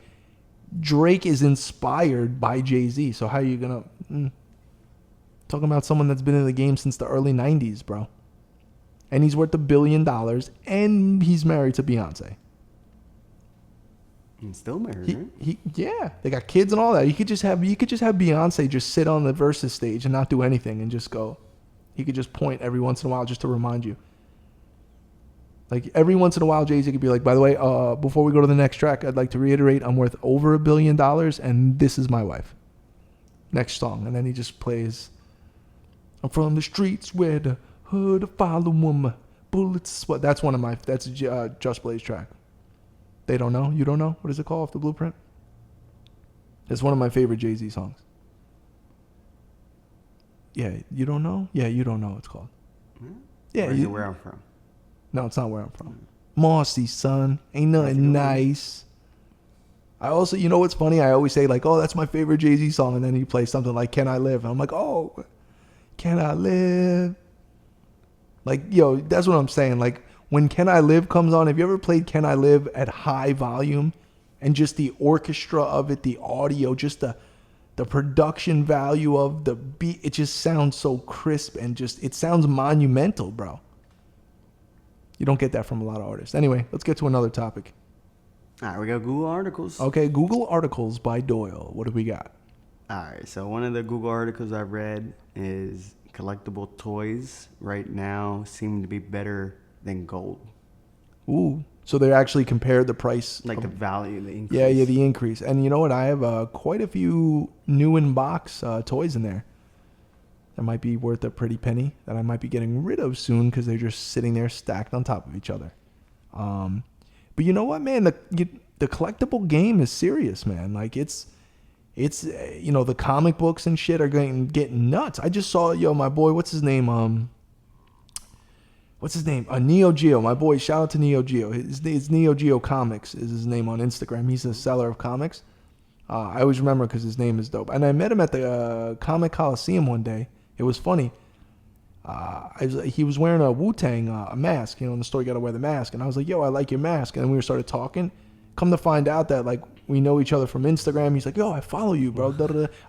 Speaker 1: Drake is inspired by JayZ. So how are you gonna talking about someone that's been in the game since the early 90s, bro? And he's worth $1 billion, and he's married to Beyonce.
Speaker 2: And still married, right?
Speaker 1: Yeah, they got kids and all that. You could just have Beyonce just sit on the Versus stage and not do anything and just go. He could just point every once in a while just to remind you. Like every once in a while, JayZ could be like, by the way, before we go to the next track, I'd like to reiterate I'm worth over $1 billion and this is my wife. Next song. And then he just plays, I'm from the streets where the hood follow woman. Bullets. That's one of my, that's Just Blaze track. They don't know? You don't know? What is it called off the Blueprint? It's one of my favorite JayZ songs. Yeah, you don't know? Yeah, you don't know what it's called. Yeah,
Speaker 2: where I'm from.
Speaker 1: No, it's not where I'm from. Mossy, son. Ain't nothing nice. I also, you know what's funny? I always say, like, oh, that's my favorite JayZ song. And then you play something like Can I Live? And I'm like, oh, Can I Live? Like, yo, that's what I'm saying. Like, when Can I Live comes on, have you ever played Can I Live at high volume? And just the orchestra of it, the audio, just the production value of the beat, it just sounds so crisp and just, it sounds monumental, bro. You don't get that from a lot of artists. Anyway, let's get to another topic.
Speaker 2: All right, we got Google articles.
Speaker 1: Okay, Google articles by Doyle. What do we got?
Speaker 2: All right, so one of the Google articles I read is collectible toys right now seem to be better than gold.
Speaker 1: Ooh, so they actually compared the price.
Speaker 2: Like the value, the increase.
Speaker 1: Yeah, the increase. And you know what? I have quite a few new in box toys in there that might be worth a pretty penny that I might be getting rid of soon because they're just sitting there stacked on top of each other. But you know what, man? The collectible game is serious, man. Like it's you know, the comic books and shit are getting nuts. I just saw, my boy, what's his name? Neo Geo. My boy, shout out to Neo Geo. His Neo Geo Comics is his name on Instagram. He's a seller of comics. I always remember because his name is dope. And I met him at the Comic Coliseum one day. It was funny. He was wearing a Wu-Tang mask. You know, in the store you got to wear the mask. And I was like, yo, I like your mask. And then we started talking. Come to find out that, like, we know each other from Instagram. He's like, yo, I follow you, bro.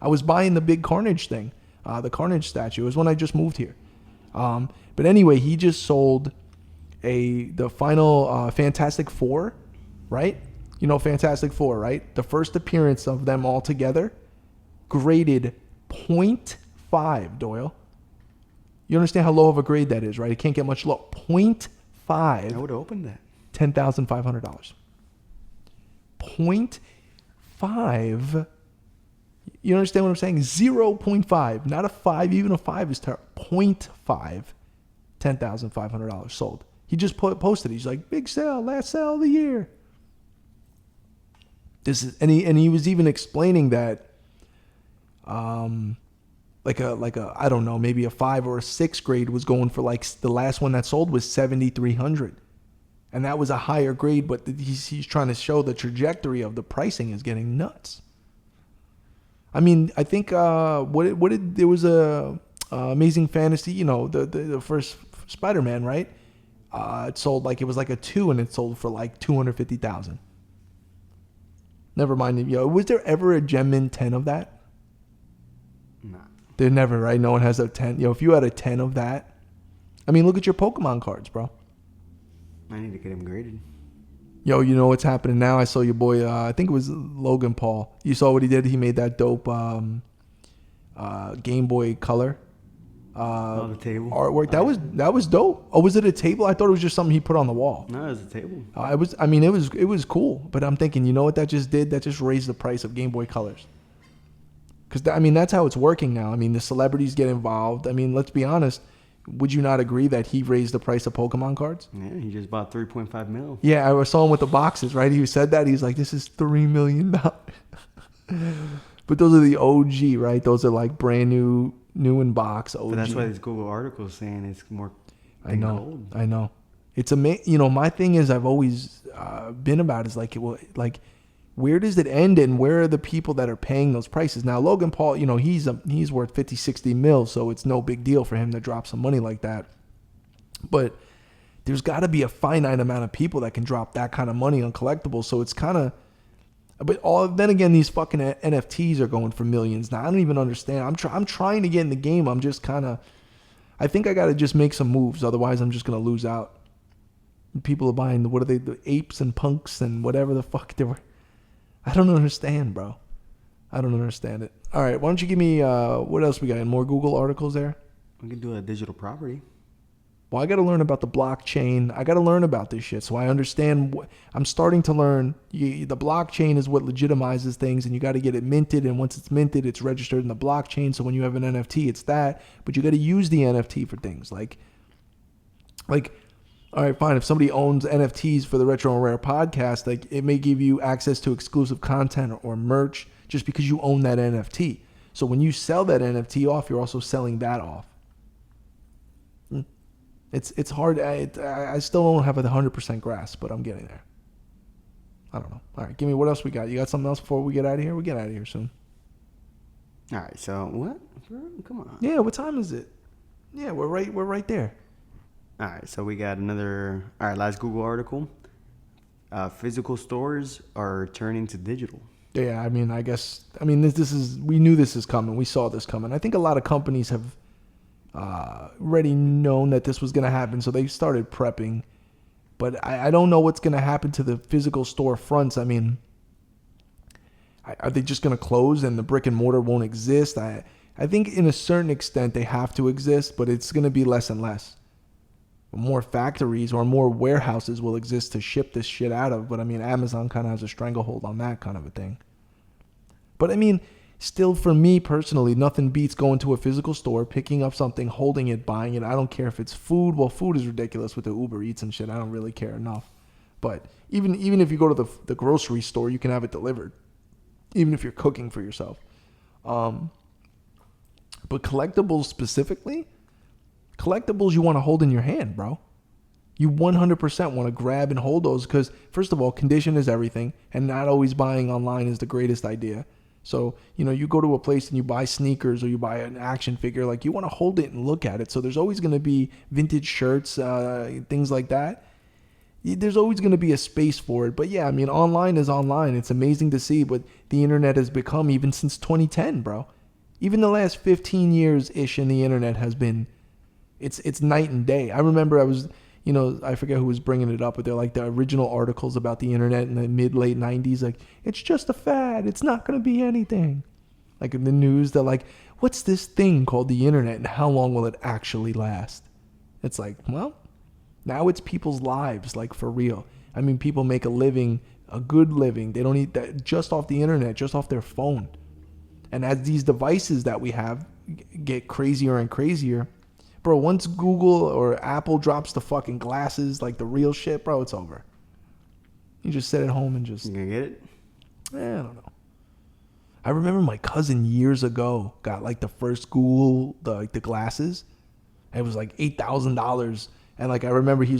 Speaker 1: I was buying the big Carnage thing, the Carnage statue. It was when I just moved here. But anyway, he just sold the final Fantastic Four, right? You know Fantastic Four, right? The first appearance of them all together, graded 0.5, Doyle. You understand how low of a grade that is, right? It can't get much lower. 0.5.
Speaker 2: I would have opened that.
Speaker 1: $10,500. 0.5. You understand what I'm saying? 0.5. Not a 5. Even a 5 is terrible. 0.5. $10,500 sold. He just posted. He's like, big sale, last sale of the year. And he was even explaining that, like a I don't know, maybe a 5 or a 6 grade was going for, like, the last one that sold was $7,300, and that was a higher grade. But he's trying to show the trajectory of the pricing is getting nuts. I mean, I think there was a Amazing Fantasy, you know, the first Spider-Man, right? It sold like, it was like a 2 and it sold for like $250,000. Never mind. Was there ever a Gem Mint 10 of that?
Speaker 2: Nah.
Speaker 1: There never, right? No one has a 10. If you had a 10 of that, I mean, look at your Pokemon cards, bro.
Speaker 2: I need to get him graded.
Speaker 1: You know what's happening now? I saw your boy, I think it was Logan Paul. You saw what he did? He made that dope Game Boy Color
Speaker 2: on the table
Speaker 1: artwork. That was dope. Oh, was it a table? I thought it was just something he put on the wall.
Speaker 2: No, it was a table.
Speaker 1: It was cool. But I'm thinking, you know what that just did? That just raised the price of Game Boy Colors. Because, that's how it's working now. I mean, the celebrities get involved. I mean, let's be honest. Would you not agree that he raised the price of Pokemon cards?
Speaker 2: Yeah, he just bought 3.5 mil.
Speaker 1: Yeah, I saw him with the boxes, right? He said that. He's like, this is $3 million. But those are the OG, right? Those are like brand new in box OG.
Speaker 2: But that's why this Google article is saying it's more than gold.
Speaker 1: I know. It's amazing. My thing is, I've always been about is like, where does it end and where are the people that are paying those prices? Now, Logan Paul, he's worth 50, 60 mil, so it's no big deal for him to drop some money like that. But there's got to be a finite amount of people that can drop that kind of money on collectibles. So it's kind of, then again, these fucking NFTs are going for millions. Now, I don't even understand. I'm trying to get in the game. I'm just kind of, I think I got to just make some moves. Otherwise, I'm just going to lose out. People are buying, the apes and punks and whatever the fuck they were. I don't understand, bro. I don't understand it. All right, why don't you give me, what else we got? More Google articles there?
Speaker 2: We can do a digital property.
Speaker 1: Well, I got to learn about the blockchain. I got to learn about this shit so I understand. I'm starting to learn. The blockchain is what legitimizes things, and you got to get it minted. And once it's minted, it's registered in the blockchain. So when you have an NFT, it's that. But you got to use the NFT for things like, all right, fine. If somebody owns NFTs for the Retro and Rare podcast, like it may give you access to exclusive content or merch just because you own that NFT. So when you sell that NFT off, you're also selling that off. It's hard. I still don't have a 100% grasp, but I'm getting there. I don't know. All right, give me what else we got. You got something else before we get out of here? We get out of here soon.
Speaker 2: All right. So what? Come on.
Speaker 1: Yeah. What time is it? Yeah, we're right there.
Speaker 2: All right. So we got another. All right. Last Google article. Physical stores are turning to digital.
Speaker 1: Yeah. I mean, this is. We knew this is coming. We saw this coming. I think a lot of companies have already known that this was going to happen, so they started prepping. But I don't know what's going to happen to the physical store fronts. I mean, are they just going to close and the brick and mortar won't exist? I think in a certain extent they have to exist, but it's going to be less and less. More factories or more warehouses will exist to ship this shit out of. But I mean, Amazon kind of has a stranglehold on that kind of a thing. But I mean, still, for me personally, nothing beats going to a physical store, picking up something, holding it, buying it. I don't care if it's food. Well, food is ridiculous with the Uber Eats and shit. I don't really care enough. But even if you go to the grocery store, you can have it delivered, even if you're cooking for yourself. But collectibles specifically, you want to hold in your hand, bro. You 100% want to grab and hold those because, first of all, condition is everything, and not always buying online is the greatest idea. So, you go to a place and you buy sneakers or you buy an action figure, like you want to hold it and look at it. So there's always going to be vintage shirts, things like that. There's always going to be a space for it. But yeah, I mean, online is online. It's amazing to see what the internet has become even since 2010, bro. Even the last 15 years-ish in the internet has been, it's night and day. I remember I was... I forget who was bringing it up, but they're like the original articles about the internet in the late 90s. Like, it's just a fad. It's not going to be anything. Like in the news, they're like, what's this thing called the internet and how long will it actually last? It's like, well, now it's people's lives, like for real. I mean, people make a living, a good living. They don't eat that just off the internet, just off their phone. And as these devices that we have get crazier and crazier, bro, once Google or Apple drops the fucking glasses, like the real shit, bro, it's over. You just sit at home and just...
Speaker 2: You gonna get it?
Speaker 1: I don't know. I remember my cousin years ago got like the first Google, the glasses. It was like $8,000. And like, I remember he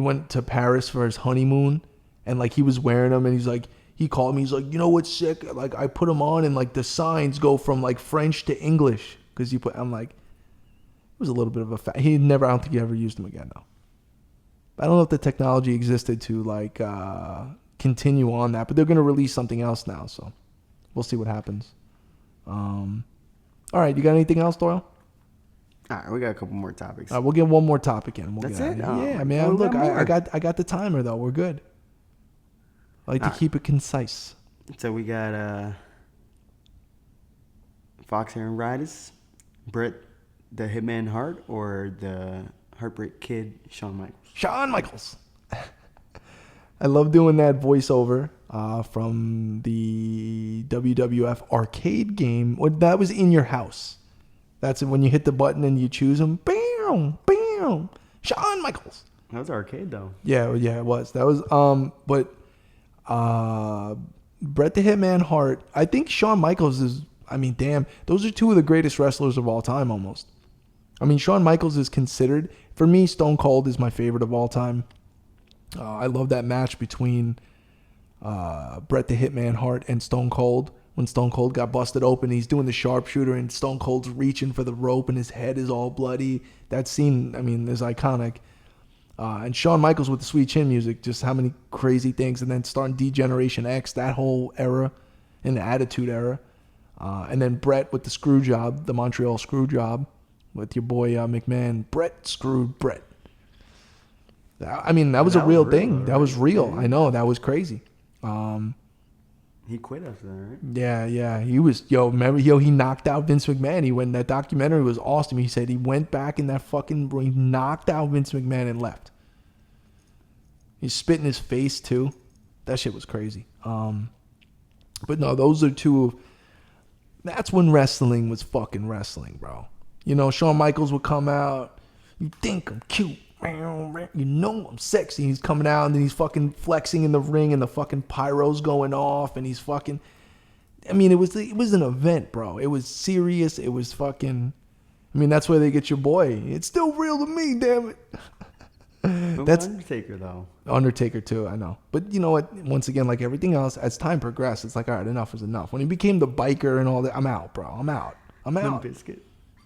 Speaker 1: went to Paris for his honeymoon and like he was wearing them and he's like, he called me, he's like, you know what's sick? Like I put them on and like the signs go from like French to English. Cause I'm like, it was a little bit of a I don't think he ever used them again though. I don't know if the technology existed to like continue on that, but they're going to release something else now, so we'll see what happens. All right, you got anything else, Doyle?
Speaker 2: All right, we got a couple more topics.
Speaker 1: We'll get one more topic in.
Speaker 2: That's it? Oh,
Speaker 1: yeah, man. Look, I got the timer though. We're good. I like to keep it concise.
Speaker 2: So we got Fox Aaron Riders, Brett the Hitman Hart, or the Heartbreak Kid, Shawn Michaels?
Speaker 1: Shawn Michaels. I love doing that voiceover from the WWF arcade game. That was in your house. That's when you hit the button and you choose them. Bam, bam. Shawn Michaels.
Speaker 2: That was arcade though.
Speaker 1: Yeah, it was. That was but Bret the Hitman Hart. I think Shawn Michaels is. I mean, damn, those are two of the greatest wrestlers of all time, almost. I mean, Shawn Michaels is considered, for me, Stone Cold is my favorite of all time. I love that match between Bret the Hitman Hart and Stone Cold. When Stone Cold got busted open, he's doing the sharpshooter and Stone Cold's reaching for the rope and his head is all bloody. That scene, I mean, is iconic. And Shawn Michaels with the Sweet Chin music, just how many crazy things. And then starting D-Generation X, that whole era, and the Attitude Era. And then Bret with the screw job, the Montreal screw job. With your boy McMahon. Bret screwed Bret. I mean, that was a real thing. That was real. I know. That was crazy.
Speaker 2: He quit after that, right?
Speaker 1: Yeah. He was, remember, he knocked out Vince McMahon. He went, that documentary was awesome. He said he went back in that fucking room, he knocked out Vince McMahon and left. He spit in his face too. That shit was crazy. But no, those are two. That's when wrestling was fucking wrestling, bro. Shawn Michaels would come out. You think I'm cute. You know I'm sexy. He's coming out and then he's fucking flexing in the ring and the fucking pyro's going off and he's fucking. I mean, it was an event, bro. It was serious. It was fucking. I mean, that's where they get your boy. It's still real to me, damn it. That's
Speaker 2: Undertaker though.
Speaker 1: Undertaker too, I know. But you know what? Once again, like everything else, as time progressed, it's like, all right, enough is enough. When he became the biker and all that, I'm out, bro. I'm out.
Speaker 2: Biscuit.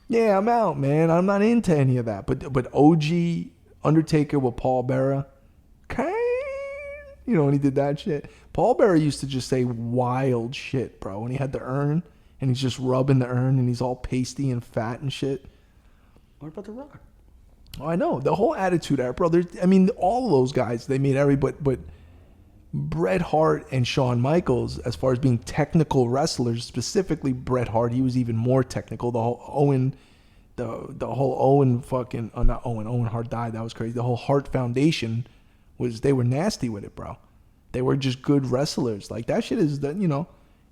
Speaker 1: Yeah, I'm out, man. I'm not into any of that. But OG Undertaker with Paul Bearer, when he did that shit. Paul Bearer used to just say wild shit, bro. When he had the urn and he's just rubbing the urn and he's all pasty and fat and shit.
Speaker 2: What about The Rock?
Speaker 1: Oh, I know. The whole Attitude Era, bro. All of those guys, they made but Bret Hart and Shawn Michaels, as far as being technical wrestlers, specifically Bret Hart, he was even more technical. The whole Owen fucking, not Owen, Owen Hart died. That was crazy. The whole Hart Foundation they were nasty with it, bro. They were just good wrestlers. Like that shit is,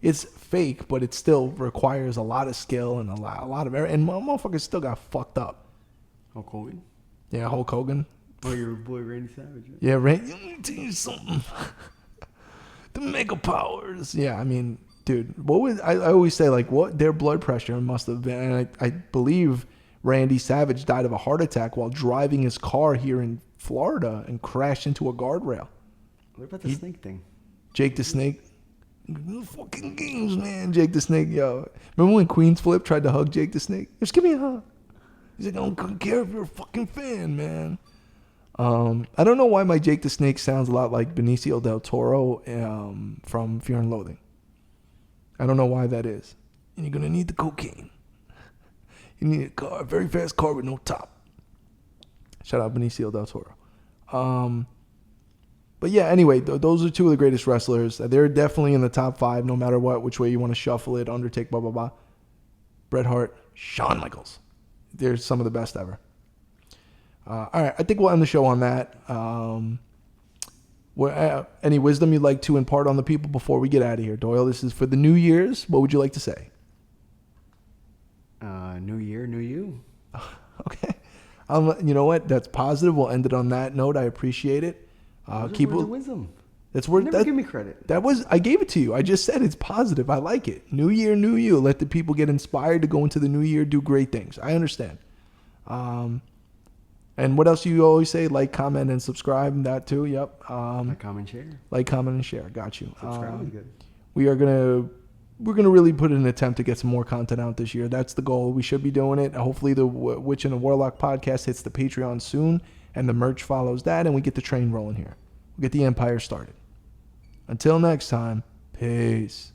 Speaker 1: it's fake, but it still requires a lot of skill and a lot of, and motherfuckers still got fucked up.
Speaker 2: Hulk Hogan?
Speaker 1: Yeah, Hulk Hogan.
Speaker 2: Oh, your boy Randy Savage. Right?
Speaker 1: Yeah, Randy. Let me tell you something. The mega powers. Yeah, I mean, dude, what was I always say, like, what their blood pressure must have been. And I believe Randy Savage died of a heart attack while driving his car here in Florida and crashed into a guardrail.
Speaker 2: What about the snake thing?
Speaker 1: Jake the Snake. Fucking games, man. Jake the Snake, yo. Remember when Queen's Flip tried to hug Jake the Snake? Just give me a hug. He's like, I don't care if you're a fucking fan, man. I don't know why my Jake the Snake sounds a lot like Benicio del Toro from Fear and Loathing. I don't know why that is. And you're going to need the cocaine. You need a very fast car with no top. Shout out Benicio del Toro. But yeah, anyway, those are two of the greatest wrestlers. They're definitely in the top 5, no matter which way you want to shuffle it. Undertaker, blah, blah, blah. Bret Hart, Shawn Michaels. They're some of the best ever. All right, I think we'll end the show on that. Any wisdom you'd like to impart on the people before we get out of here, Doyle? This is for the New Year's. What would you like to say?
Speaker 2: New year, new you.
Speaker 1: Okay. You know what? That's positive. We'll end it on that note. I appreciate it.
Speaker 2: Keep words of wisdom.
Speaker 1: That's where
Speaker 2: never give me credit.
Speaker 1: I gave it to you. I just said it's positive. I like it. New year, new you. Let the people get inspired to go into the new year, do great things. I understand. And what else do you always say? Like, comment, and subscribe, and that too. Yep.
Speaker 2: Like, comment, share.
Speaker 1: Like, comment, and share. Got you.
Speaker 2: Subscribe is good.
Speaker 1: We're gonna really put in an attempt to get some more content out this year. That's the goal. We should be doing it. Hopefully, the Witch and the Warlock podcast hits the Patreon soon, and the merch follows that, and we get the train rolling here. We'll get the empire started. Until next time, peace.